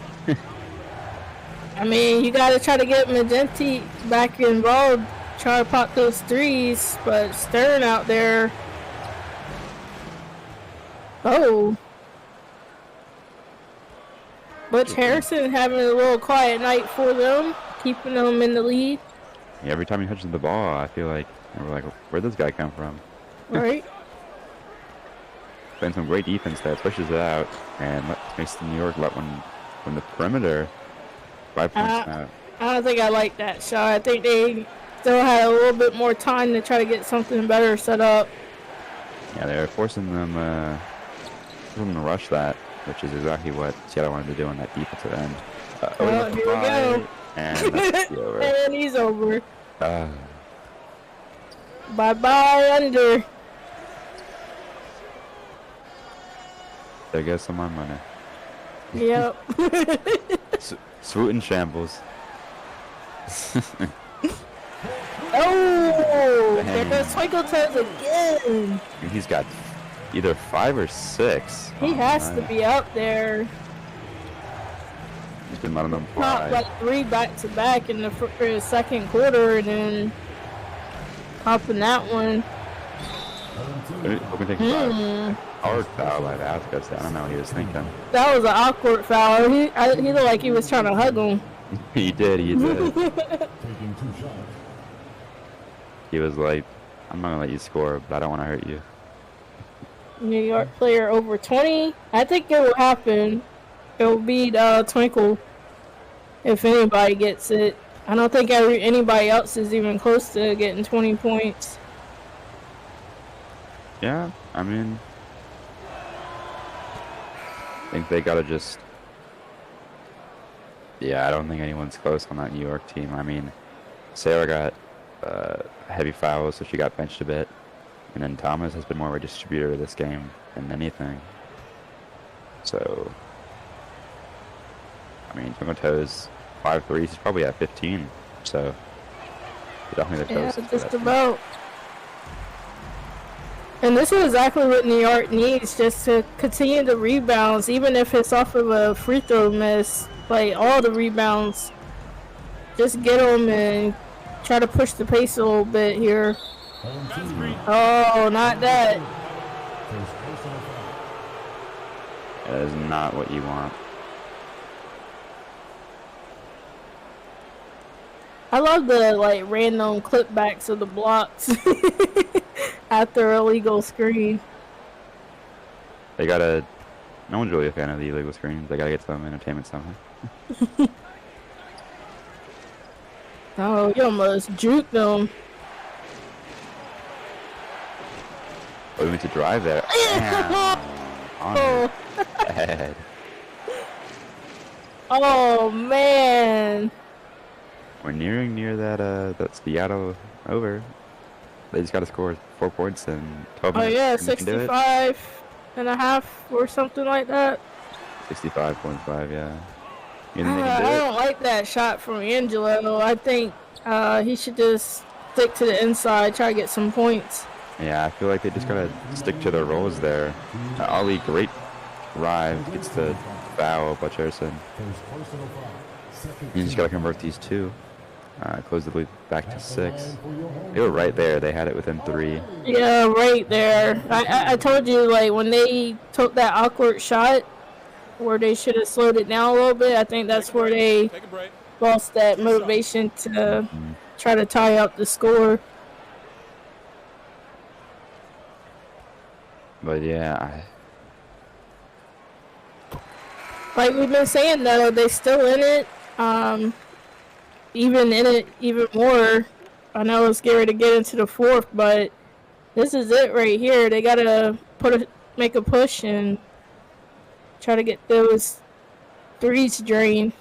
I mean, you gotta try to get Magenti back involved, try to pop those threes, but Stern out there. Oh. Butch Harrison having a little quiet night for them, keeping them in the lead, Every time he touches the ball, I feel like we're like, where'd this guy come from? right? Playing some great defense there, pushes it out, and makes New York let one from the perimeter. 5 points now. I don't think I like that shot. I think they still had a little bit more time to try to get something better set up. Yeah, they're forcing them to rush that, which is exactly what Seattle wanted to do on that defensive end. Well, here we go. And that's the over. And he's over. Uh, Bye-bye, under. there goes some more money. Yep. Swoot in shambles. Oh, there Dang. goes Twinkle Toes again. He's got either 5 or 6. He Oh, has to man. be up there. He's been letting them Not fly. like 3 back-to-back in the second quarter, and then popping that one. Let me think about it. Hard foul by Vasquez. I don't know what he was thinking. That was an awkward foul. He looked like he was trying to hug him. He did. Taking 2 shots. He was like, I'm not going to let you score, but I don't want to hurt you. New York player over 20. I think it will happen. It will beat Twinkle if anybody gets it. I don't think anybody else is even close to getting 20 points. Yeah, I mean, I think they gotta just. Yeah, I don't think anyone's close on that New York team. I mean, Sarah got heavy fouls, so she got benched a bit. And then Thomas has been more of a distributor this game than anything. So, I mean, Twinkle Toes, 5 threes, he's probably at 15. So, definitely the Yeah, closest. just about. And this is exactly what New York needs, just to continue the rebounds, even if it's off of a free throw miss. Like, all the rebounds. Just get them and try to push the pace a little bit here. Oh, not that. That is not what you want. I love the, like, random clipbacks of the blocks after a illegal screen. They gotta. No one's really a fan of the illegal screens. They gotta get some entertainment somehow. Oh, you almost juked them. Oh, we went to drive there. Damn. On Oh. the head. Oh, man. We're nearing near that Seattle over. They just gotta score 4 points in 12 Oh, minutes. yeah, and they can do it. 65.5 or something like that. 65.5, yeah. You think they can do I it? don't like that shot from Angelo. I think he should just stick to the inside, try to get some points. Yeah, I feel like they just gotta stick to their roles there. Ali, great drive, gets the foul by Cherson. You just gotta convert these two. Close the lead back to 6. They were right there. They had it within 3. Yeah, right there. I told you, like, when they took that awkward shot where they should have slowed it down a little bit, I think that's where they Take a break. lost that motivation to try to tie up the score. But yeah, Like we've been saying, though, they still in it. Even in it even more. I know it's scary to get into the 4th, but this is it right here. They gotta make a push and try to get those threes drained.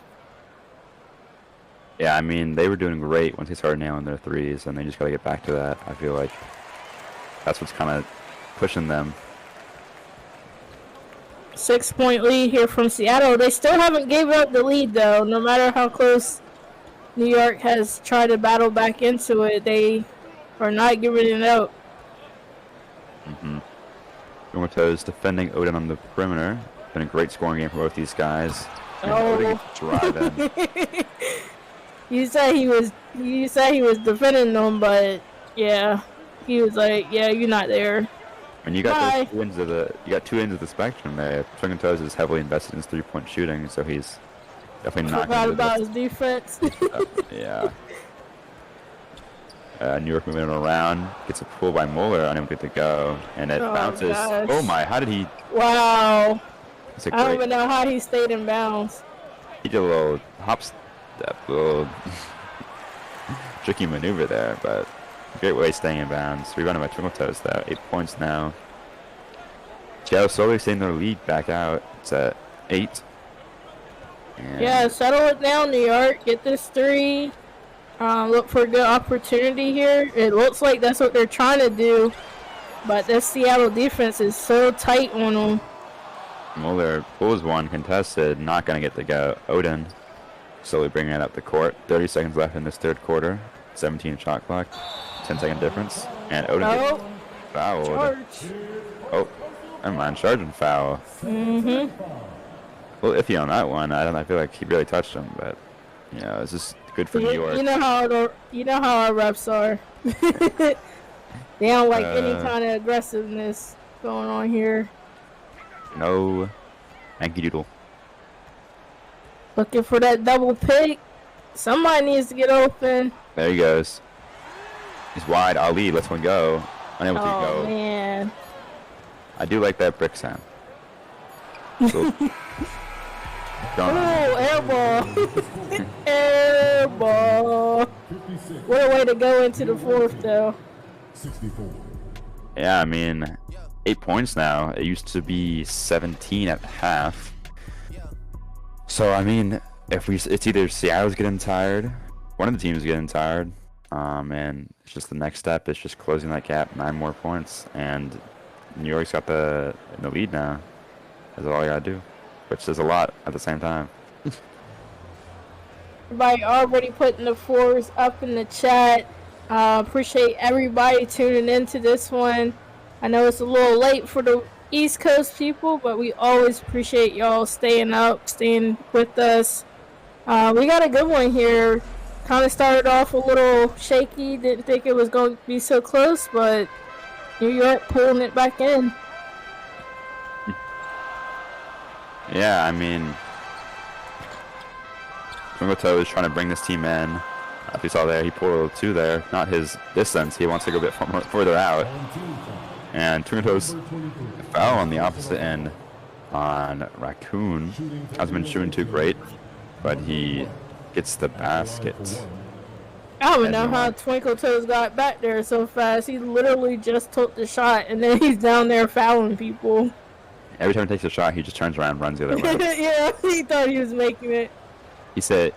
yeah. I mean, they were doing great once they started nailing their threes, and they just gotta get back to that. I feel like that's what's kind of pushing them. 6-point lead here from Seattle. They still haven't gave up the lead, though. No matter how close New York has tried to battle back into it, they are not giving it up. Toes defending Odin on the perimeter. Been a great scoring game for both these guys. And Oh. Odin gets driving. You said he was defending them, but yeah, he was like, yeah, you're not there. And you got Bye. those two ends of the spectrum there. Twinkle Toes is heavily invested in his 3-point shooting, so he's definitely not Forgot going to about his defense. Yeah. New York moving it around, gets a pull by Mueller, unable to get to go, and it Oh, bounces. gosh. Oh my! How did he? Wow. It's a I don't great. even know how he stayed in bounds. He did a little hop step, little tricky maneuver there, but great way of staying in bounds. Rebounded by Twinkle Toes though. 8 points now. Seattle slowly staying their lead back out. It's at 8. And Yeah, settle it down, New York. Get this 3. Look for a good opportunity here. It looks like that's what they're trying to do, but this Seattle defense is so tight on them. Mueller pulls one, contested, not going to get to go. Odin slowly bringing it up the court. 30 seconds left in this 3rd quarter. 17 shot clock. 10-second difference. And Odin Oh, gets fouled. charge. Oh, never mind. Charging foul. Mm-hmm. Well, iffy on that one. I feel like he really touched him, but you know, it's just good for New York. You know how our refs are. They don't like any kind of aggressiveness going on here. No, Yankee Doodle. Looking for that double pick. Somebody needs to get open. There he goes. He's wide. Ali lets one go. Unable to Oh go. man. I do like that brick sound. Oh, air ball. Air ball. 56, What a way to go into the fourth, though. 64. Yeah, I mean, 8 points now. It used to be 17 at half. So I mean, it's either Seattle's getting tired, one of the teams is getting tired, and it's just the next step is just closing that gap, 9 more points, and New York's got the lead now. That's all I gotta do, which is a lot at the same time. Everybody already putting the fours up in the chat. Appreciate everybody tuning into this one. I know it's a little late for the East Coast people, but we always appreciate y'all staying up, staying with us. We got a good one here. Kind of started off a little shaky. Didn't think it was going to be so close, but New York pulling it back in. Yeah, I mean, Twinkle is trying to bring this team in. If you saw there, he pulled a little 2 there. Not his distance. He wants to go a bit further out. And Twinkle foul on the opposite end on Raccoon. Hasn't been shooting too great, but he gets the basket. I don't know how Twinkle Toes got back there so fast. He literally just took the shot, and then he's down there fouling people. Every time he takes a shot, he just turns around and runs the other way. Yeah, he thought he was making it. He said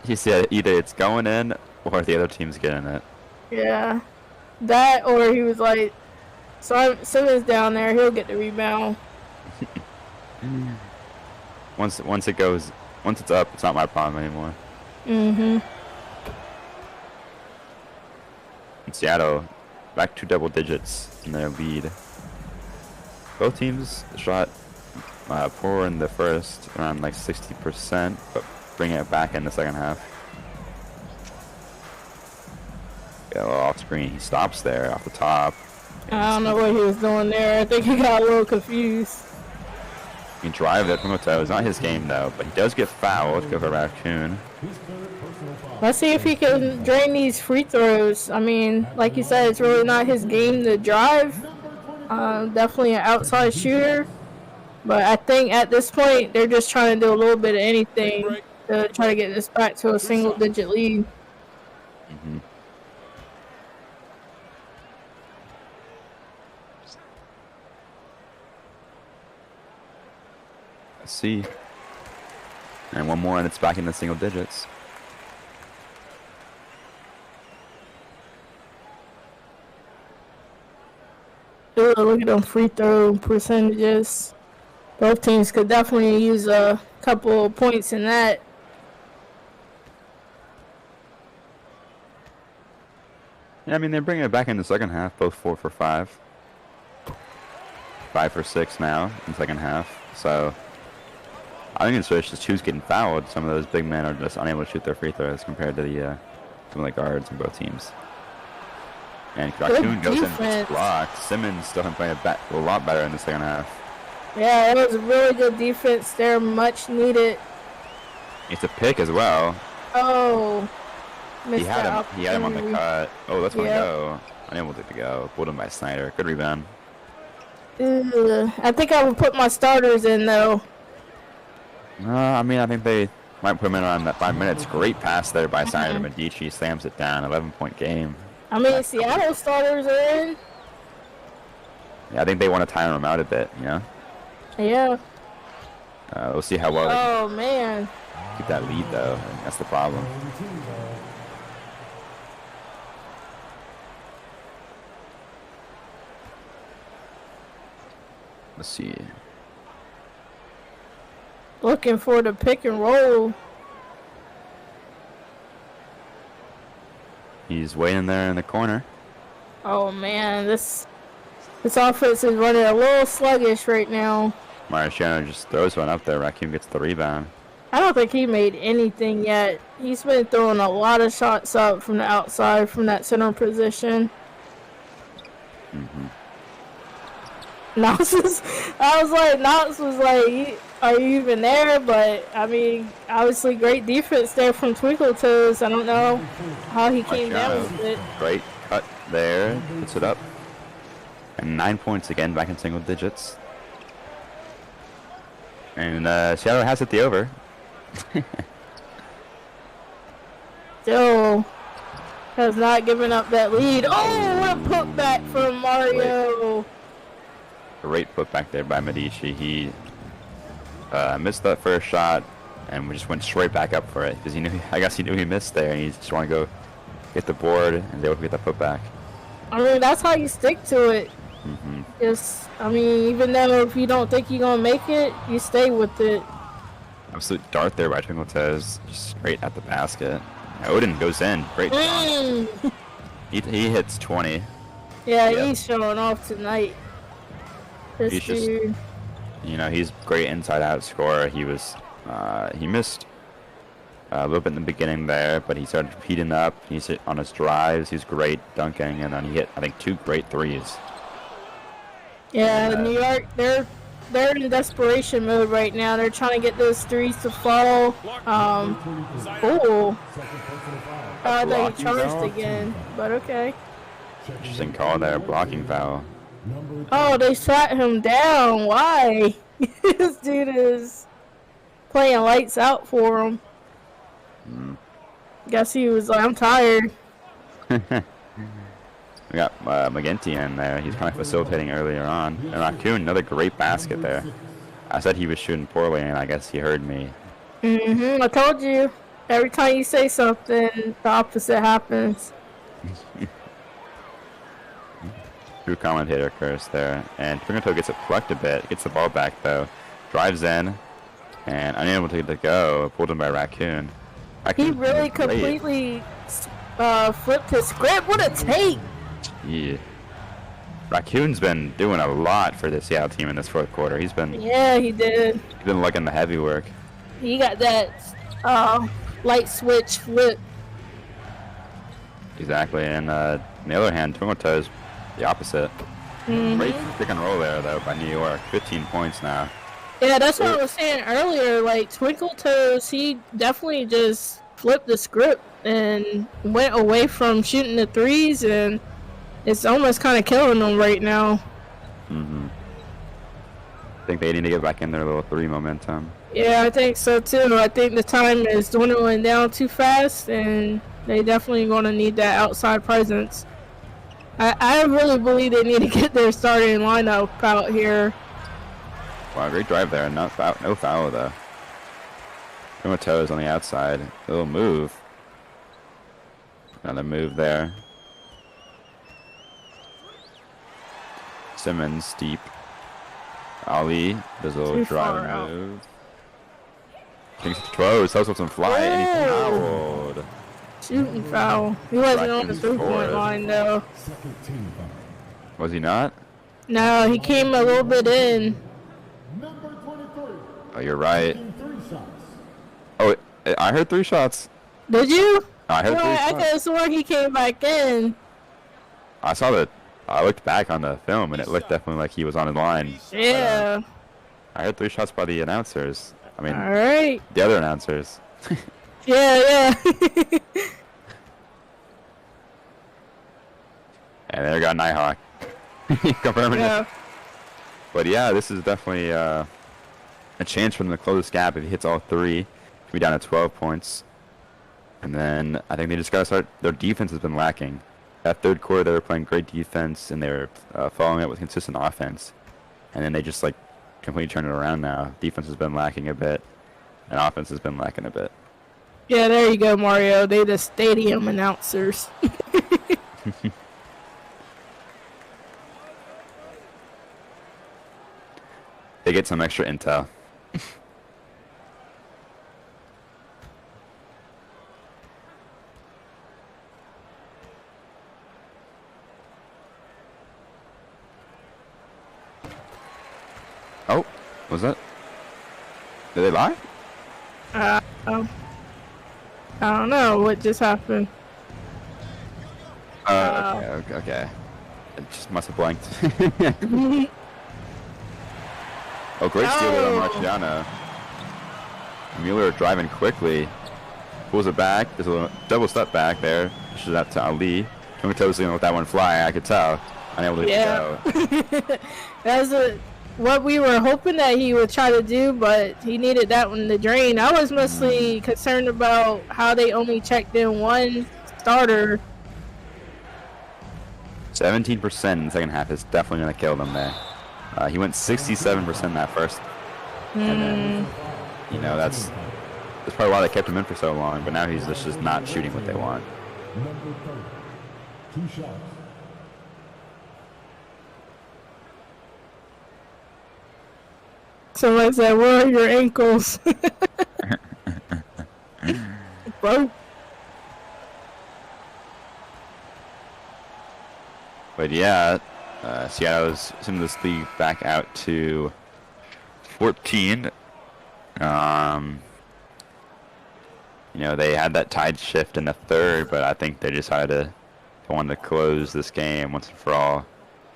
either it's going in or the other team's getting it. Yeah. That, or he was like, Simmons down there, he'll get the rebound. Once it's up, it's not my problem anymore. Mm-hmm. And Seattle back to double digits in their lead. Both teams shot poor in the first, around like 60%, but bringing it back in the second half. Got a little off screen. He stops there off the top. I don't know what he was doing there. I think he got a little confused. He can drive that Moto. It's not his game though, but he does get fouled. Let's go for Raccoon. Let's see if he can drain these free throws. I mean, like you said, it's really not his game to drive. Definitely an outside shooter. But I think at this point, they're just trying to do a little bit of anything to try to get this back to a single-digit lead. Mm-hmm. Let's see. And one more, and it's back in the single digits. Ooh, look at them free throw percentages. Both teams could definitely use a couple of points in that. Yeah, I mean, they're bringing it back in the second half, both 4 for 5. 5 for 6 now in the second half. So I think it's just who's getting fouled. Some of those big men are just unable to shoot their free throws compared to the some of the guards in both teams. And Raccoon goes in and blocked. Simmons still playing a lot better in the second half. Yeah, it was a really good defense there, much needed. It's a pick as well. Oh, He had him on the cut. Oh, that's gonna go. Unable to go. Pulled him by Snyder. Good rebound. I think I would put my starters in though. I mean, I think they might put him in around that 5 minutes. Great pass there by Snyder. Medici slams it down. 11-point game. I mean, Seattle starters are in. Yeah, I think they want to tire him out a bit, you know? Yeah. We'll see how well Oh, man. they keep that lead, though. That's the problem. Let's see. Looking for the pick and roll. He's waiting there in the corner. Oh, man. This offense is running a little sluggish right now. Marciano just throws one up there. Raccoon gets the rebound. I don't think he made anything yet. He's been throwing a lot of shots up from the outside from that center position. Mm-hmm. Knox was like, are you even there? But, I mean, obviously great defense there from Twinkle Toes. I don't know how he came down with it. Great cut there. Puts it up. And 9 points again, back in single digits. And Seattle has it the over. still has not given up that lead. Oh, what a putback from Mario. Great putback there by Medici. He missed that first shot and we just went straight back up for it because he knew. I guess he knew he missed there, and he just wanted to go get the board and they would get that putback. I mean, that's how you stick to it. Just, I mean, even though if you don't think you're gonna make it, you stay with it. Absolute dart there by Twinkle Toes, just straight at the basket. Odin goes in. Great shot. He hits 20. Yeah, Yep. he's showing off tonight. This He's just- dude. You know, he's great inside-out scorer. He missed a little bit in the beginning there, but he started heating up. He's hit on his drives. He's great dunking, and then he hit, I think, 2 great threes. Yeah, New York, they're in desperation mode right now. They're trying to get those threes to fall. Oh, they Blocking charged foul? again, but okay. Interesting call there, blocking foul. Oh, they sat him down. Why? This dude is playing lights out for him. Guess he was like, I'm tired. We got McGinty in there. He's kind of facilitating earlier on. And Raccoon, another great basket there. I said he was shooting poorly, and I guess he heard me. I told you. Every time you say something, the opposite happens. True commentator curse there. And Twinkle gets it plucked a bit. Gets the ball back, though. Drives in. And unable to get the go. Pulled in by Raccoon. He Raccoon really was great. completely flipped his script. What a take! Yeah. Raccoon's been doing a lot for the Seattle team in this fourth quarter. He's been Yeah, he did. liking the heavy work. He got that light switch flip. Exactly. And on the other hand, Twinkle Toes, the opposite. Great pick and roll there, though, by New York. 15 points now. Yeah, that's what I was saying earlier. Like, Twinkle Toes, he definitely just flipped the script and went away from shooting the threes, and it's almost kind of killing them right now. I think they need to get back in their little 3 momentum. Yeah, I think so too. I think the time is dwindling down too fast, and they definitely going to need that outside presence. I really believe they need to get their starting lineup out here. Wow, great drive there. No foul, though. Twinkle Toes on the outside. A little move. Another move there. Simmons deep. Ali does a little Too far drive out. move. Thinks it's throws, tells him some fly, and he's fouled. Shooting foul. He wasn't on the Raccoon's 3-point forward. line though. Second team foul. Was he not? No, he came a little bit in. Number 23. Oh, you're right. Taking 3 shots. Oh, I heard 3 shots. Did you? I heard 3 Well, I shots. could have sworn he came back in. I saw that. I looked back on the film, and it looked definitely like he was on his line. Yeah. I heard 3 shots by the announcers. I mean, All right. the other announcers. Yeah. And there got Nighthawk. Confirming it. Yeah. But yeah, this is definitely a chance for them to close this gap if he hits all 3. To be down to 12 points. And then I think they just got to start. Their defense has been lacking. That third quarter, they were playing great defense, and they were following it with consistent offense. And then they just like completely turned it around now. Defense has been lacking a bit, and offense has been lacking a bit. Yeah, there you go, Mario. They the stadium announcers. They get some extra intel. Oh, was that? Did they lie? I don't know what just happened. Okay. It just must have blanked. Oh, great steal there on Marciano. Mueller driving quickly. Pulls it back. There's a little double step back there. Pushes that to Ali. Twinkle Toes gonna let that one fly, I could tell. Unable to Yeah. go. That's a what we were hoping that he would try to do, but he needed that one to drain. I was mostly concerned about how they only checked in one starter. 17% in the second half is definitely going to kill them there. He went 67% in that first. And then, you know, that's probably why they kept him in for so long, but now he's just not shooting what they want. Number 30. 2 shots. Someone said, "Where are your ankles?" Bro. But yeah, Seattle's sending this league back out to 14. You know, they had that tide shift in the third, but I think they decided they wanted to close this game once and for all.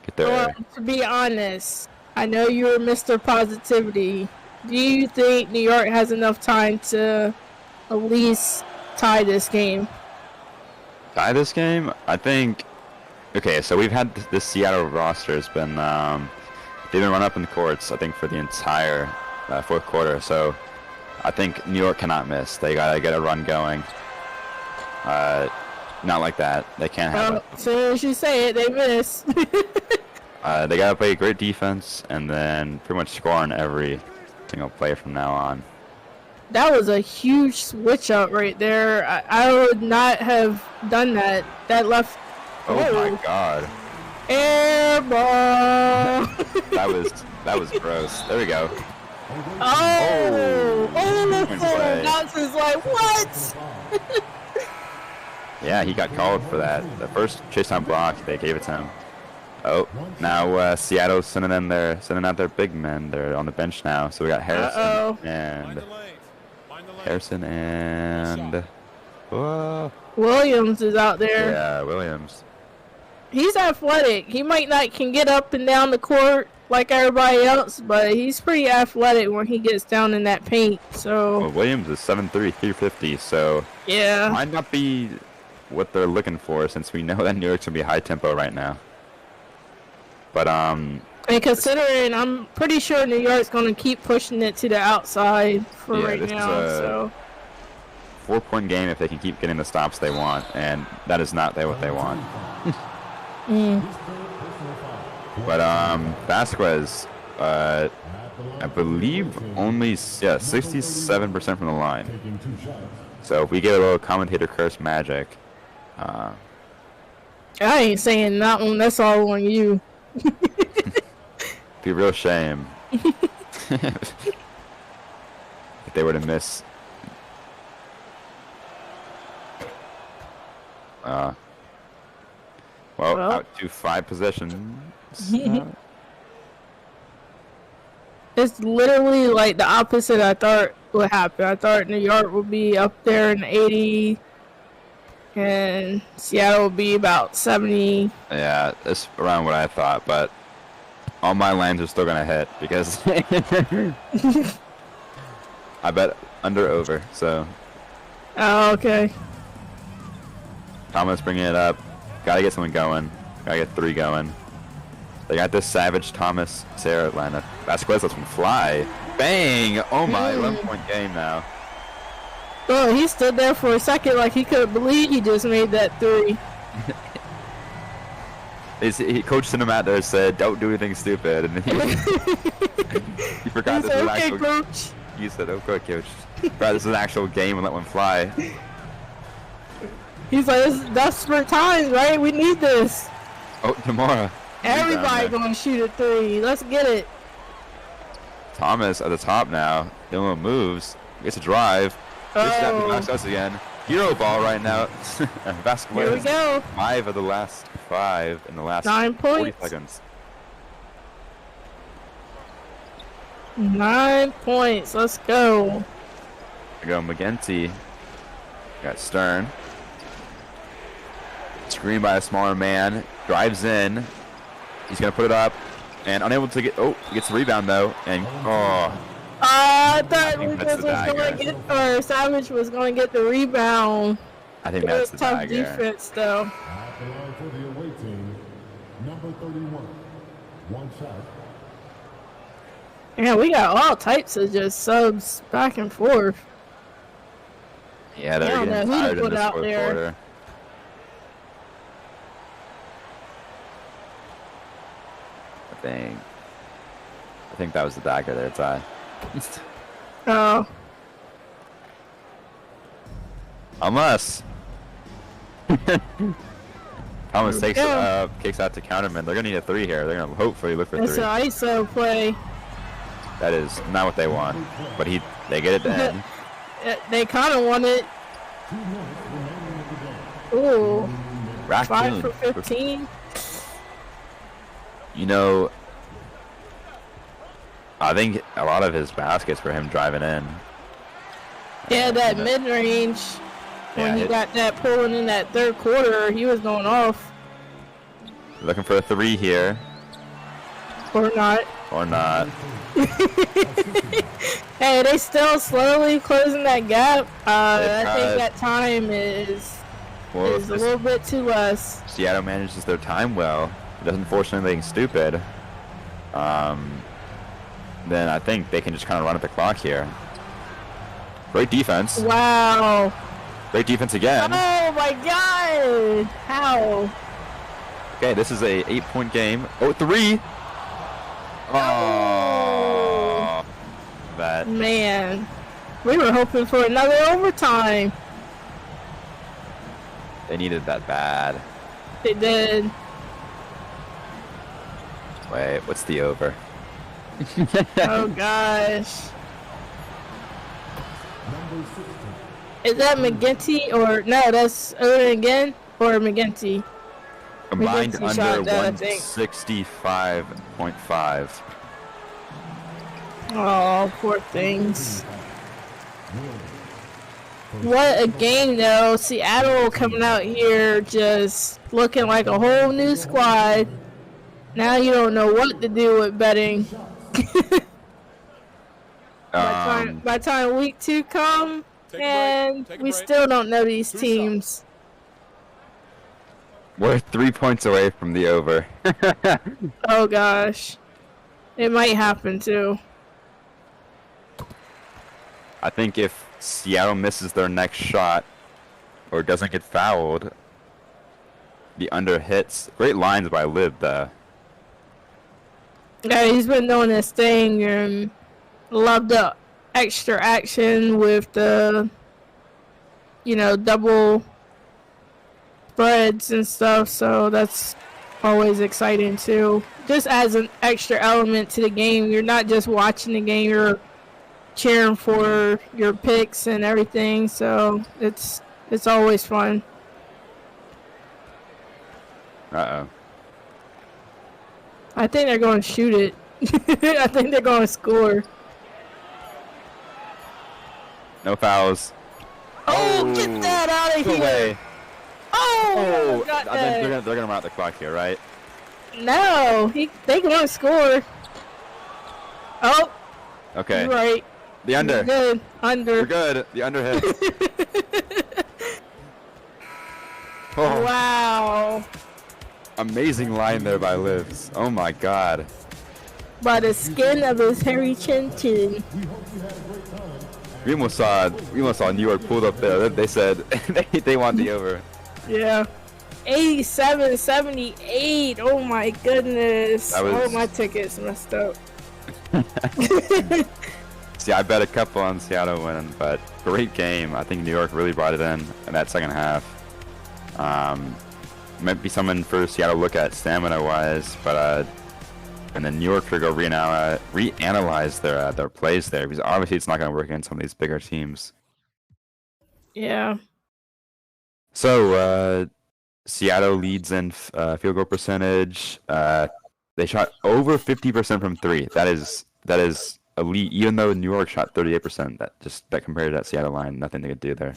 Get their Well, to be honest, I know you're Mr. Positivity. Do you think New York has enough time to at least tie this game? tie this game. I think. Okay, so we've had this Seattle roster has been they've been run up in the courts. I think for the entire fourth quarter. So I think New York cannot miss. They gotta get a run going. Not like that. They can't have it. As soon as you say it, they miss. They gotta play great defense and then pretty much score on every single play from now on. That was a huge switch up right there. I would not have done that. That left. Oh my God! Air ball. that was gross. There we go. Oh, Point play. announcers like what? Yeah, he got called for that. The first chase time block, they gave it to him. Oh, now Seattle's sending out their big men. They're on the bench now. So we got Harrison and Williams is out there. Yeah, Williams. He's athletic. He might not can get up and down the court like everybody else, but he's pretty athletic when he gets down in that paint. So Well, Williams is 7'3", 350. So yeah, might not be what they're looking for, since we know that New York's gonna be high tempo right now. But and considering I'm pretty sure New York's gonna keep pushing it to the outside for right this is now. a So 4-point game if they can keep getting the stops they want, and that is not what they want. But Vasquez, I believe only 67% from the line. Taking 2 shots. So if we get a little commentator curse magic, I ain't saying that one. That's all on you. be a real shame if they were to miss. Well, out to 5 possessions. It's literally like the opposite I thought would happen. I thought New York would be up there in 80 and Seattle would be about 70. Yeah, that's around what I thought, but all my lines are still gonna hit because I bet under over. So Oh, okay. Thomas bringing it up. Gotta get someone going. Gotta get 3 going. They got this Savage, Thomas, Sarah, Atlanta. Vasquez lets one fly. Bang! Oh my, 11-point game now. Oh, he stood there for a second like he couldn't believe he just made that 3. Coach sent him out there and said, "Don't do anything stupid," and then he forgot this was an Okay, actual. coach. He said, "Okay, coach." Right, this is an actual game and let one fly. He's like, it's desperate times, right? We need this. Oh, Demora. Everybody gonna shoot a 3. Let's get it. Thomas at the top now. Dylan moves. Gets a drive. Oh. Us again. Hero ball right now. Vasquez. Here we go. 5 of the last 5 in the last 9 40 points. seconds. 9 points. Let's go. We go McGinty. Got Stern. Screened by a smaller man. Drives in. He's going to put it up. And unable to get... Oh, he gets the rebound, though. And... Oh. I thought think Lucas that's was the going dagger. to get... Or Savage was going to get the rebound. I think It that's was the tough dagger. defense, though. At the line for the away team, number 31. 1 shot. Yeah, we got all types of just subs back and forth. Yeah, I they're don't getting know who to tired in put this out fourth there. quarter. I think that was the dagger there, Ty. Oh, Unless Thomas takes Yeah. kicks out to counterman. They're gonna need a 3 here. They're gonna hopefully look for it's 3. an ISO play. That is not what they want, but they get it done. They kind of want it. Ooh, 5 Raccoon. for 15. You know, I think a lot of his baskets were him driving in. Yeah, that you know. mid-range. When Yeah, he it- got that pulling in that third quarter, he was going off. Looking for a 3 here, Or not. or not. Hey, they still slowly closing that gap. I tried. think that time is Well, if a this little bit too less. Seattle manages their time well, it doesn't force anything stupid, then I think they can just kind of run at the clock here. Great defense. Wow. Great defense again. Oh my god. How? Okay, this is a 8-point game. Oh, 3. Oh, that. Man. We were hoping for another overtime. They needed that bad. They did. Wait, what's the over? Oh gosh. Is that McGinty or no? That's Odin again or McGinty? Combined McGinty under shot that, I think. 165.5. Oh, poor things. What a game, though. Seattle coming out here just looking like a whole new squad. Now you don't know what to do with betting. By the time week 2 come, Take a break. and Take a we break. still don't know these 2 teams. We're 3 points away from the over. Oh gosh. It might happen too. I think if Seattle misses their next shot or doesn't get fouled, the under hits. Great lines by Lib, though. Yeah, he's been doing this thing and love the extra action with the, double spreads and stuff. So that's always exciting too. Just as an extra element to the game. You're not just watching the game, you're cheering for your picks and everything. So it's always fun. Uh-oh. I think they're going to shoot it. I think they're going to score. No fouls. Oh, get that out of Go here! away. Oh, got I think that. they're gonna run out the clock here, right? No, they can score. Oh, Okay. you're right. The under. You're good. Under. We're good. The under hits. Oh, Wow. amazing line there by Livs. Oh my God. By the skin of his hairy chin chin. We almost saw New York pulled up there. They said they want the over. Yeah. 87-78. Oh my goodness. That was- Oh, my ticket's messed up. See, I bet a couple on Seattle winning, but great game. I think New York really brought it in that second half. Might be something for Seattle to look at stamina-wise, but and then New York should go reanalyze their plays there, because obviously it's not going to work against some of these bigger teams. Yeah. So Seattle leads in field goal percentage. They shot over 50% from 3. That is elite. Even though New York shot 38%, that compared to that Seattle line, nothing they could do there.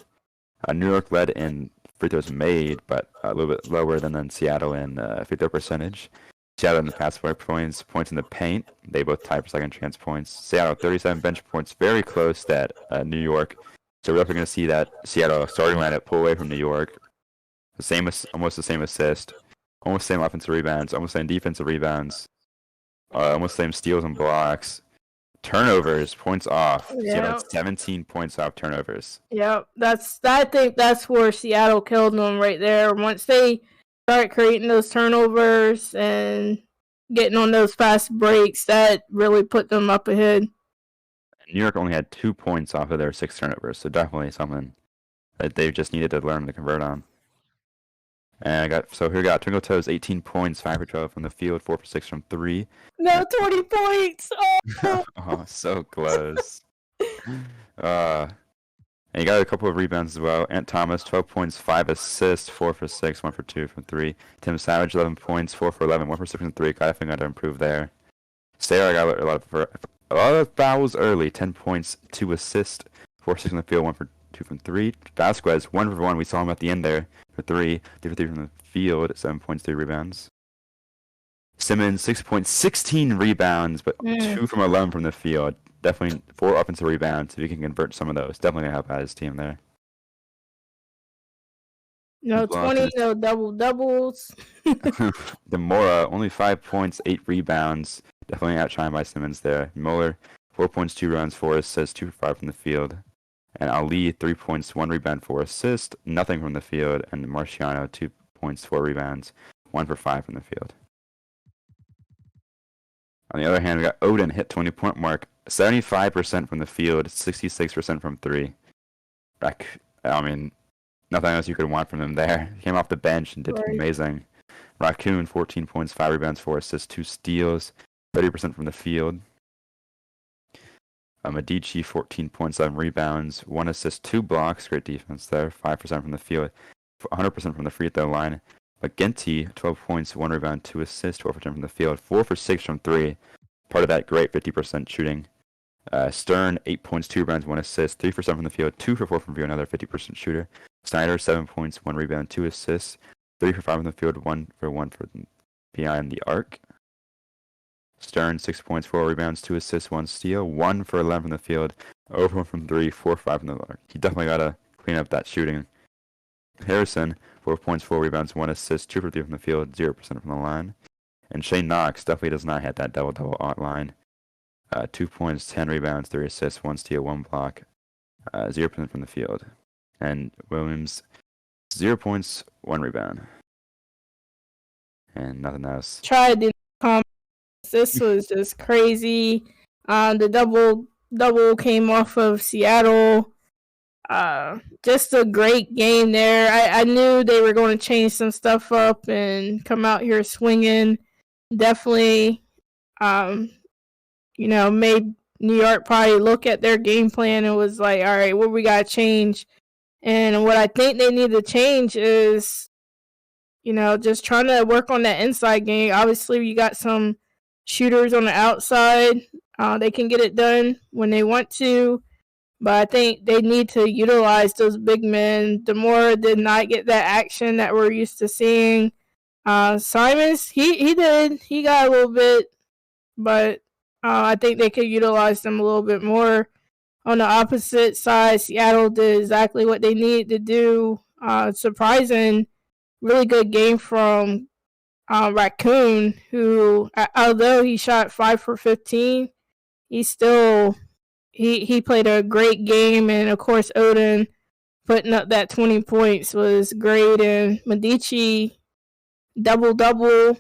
New York led in free throws made, but a little bit lower than Seattle in free throw percentage. Seattle in the pass points in the paint. They both tied for second chance points. Seattle 37 bench points, very close to New York. So we're definitely going to see that Seattle starting lineup pull away from New York. Almost the same assist, almost the same offensive rebounds, almost the same defensive rebounds, almost the same steals and blocks. Turnovers, points off. Seattle Yeah. had 17 points off turnovers. Yep, I think that's where Seattle killed them right there. Once they start creating those turnovers and getting on those fast breaks, that really put them up ahead. New York only had 2 points off of their 6 turnovers, so definitely something that they just needed to learn to convert on. And here we got Twinkle Toes, 18 points, 5 for 12 from the field, 4 for 6 from 3. No, 20 points. Oh. Oh, so close. And you got a couple of rebounds as well. Ant Thomas, 12 points, 5 assists, 4 for 6, 1 for 2 from 3. Tim Savage, 11 points, 4 for 11, 1 for 6 from 3. Definitely got to improve there. Sarah got a lot of fouls early, 10 points, 2 assists, 4 for 6 from the field, 1 for 2 from 3. Vasquez, 1 for 1. We saw him at the end there for 3. 3 for 3 from the field, 7 points, 3 rebounds. Simmons, 6 points, 16 rebounds, but 2 from 11 from the field. Definitely 4 offensive rebounds. If he can convert some of those, definitely gonna help out his team there. No 20, no doubles. Demora, only 5 points, 8 rebounds. Definitely outshined by Simmons there. Mueller, 4 points, 2 rebounds, 4 assists, 2 for 5 from the field. And Ali, 3 points, 1 rebound, 4 assists, nothing from the field. And Marciano, 2 points, 4 rebounds, 1 for 5 from the field. On the other hand, we got Odin hit 20-point mark, 75% from the field, 66% from 3. Nothing else you could want from him there. He came off the bench and did amazing. Raccoon, 14 points, 5 rebounds, 4 assists, 2 steals, 30% from the field. Medici, 14 points, 7 rebounds, 1 assist, 2 blocks. Great defense there. 5% from the field, 100% from the free throw line. McGinty, 12 points, 1 rebound, 2 assists, 12% from the field, 4 for 6 from 3. Part of that great 50% shooting. Stern, 8 points, 2 rebounds, 1 assist, 3 for 7 from the field, 2 for 4 from the field, another 50% shooter. Snyder, 7 points, 1 rebound, 2 assists, 3 for 5 from the field, 1 for 1 for behind the arc. Stern, 6 points, 4 rebounds, 2 assists, 1 steal, 1 for 11 from the field, over 1 from 3, 4 for 5 from the arc. He definitely got to clean up that shooting. Harrison, 4 points, 4 rebounds, 1 assist, 2 for 3 from the field, 0% from the line. And Shane Knox definitely does not hit that double-double line. 2 points, 10 rebounds, 3 assists, 1 steal, 1 block, 0% from the field. And Williams, 0 points, 1 rebound. And nothing else. Tried to comment. This was just crazy. The double came off of Seattle. Just a great game there. I knew they were going to change some stuff up and come out here swinging. Definitely, made New York probably look at their game plan and was like, all right, what we got to change? And what I think they need to change is, just trying to work on that inside game. Obviously, you got some shooters on the outside. They can get it done when they want to. But I think they need to utilize those big men. Demora did not get that action that we're used to seeing. Simons, he did. He got a little bit. But I think they could utilize them a little bit more. On the opposite side, Seattle did exactly what they needed to do. Surprising, really good game from Raccoon, who, although he shot 5 for 15, he still... He played a great game, and of course Odin putting up that 20 points was great, and Medici double,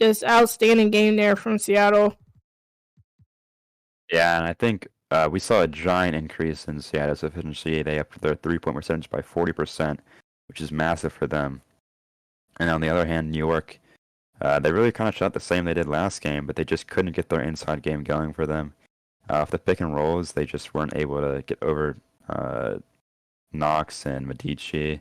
just outstanding game there from Seattle. Yeah, and I think we saw a giant increase in Seattle's efficiency. They upped their 3-point percentage by 40%, which is massive for them. And on the other hand, New York, they really kind of shot the same they did last game, but they just couldn't get their inside game going for them. Off the pick and rolls, they just weren't able to get over Knox and Medici,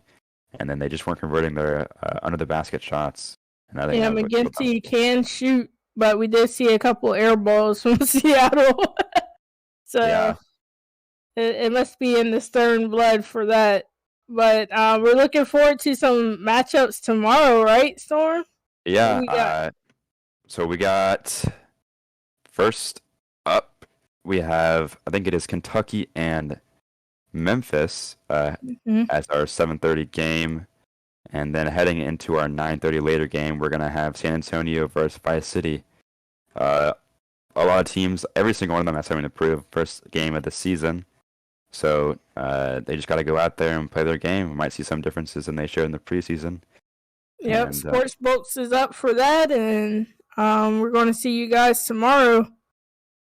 and then they just weren't converting their under the basket shots. And McGinty can shoot, but we did see a couple air balls from Seattle. So yeah. It must be in the Stern blood for that. But we're looking forward to some matchups tomorrow, right, Storm? Yeah. So we got first up. We have, I think it is Kentucky and Memphis as our 7:30 game. And then heading into our 9:30 later game, we're going to have San Antonio versus Vice City. a lot of teams, every single one of them has something to prove. First game of the season. So they just got to go out there and play their game. We might see some differences than they showed in the preseason. Yep, And, Sports Bolts is up for that, and we're going to see you guys tomorrow.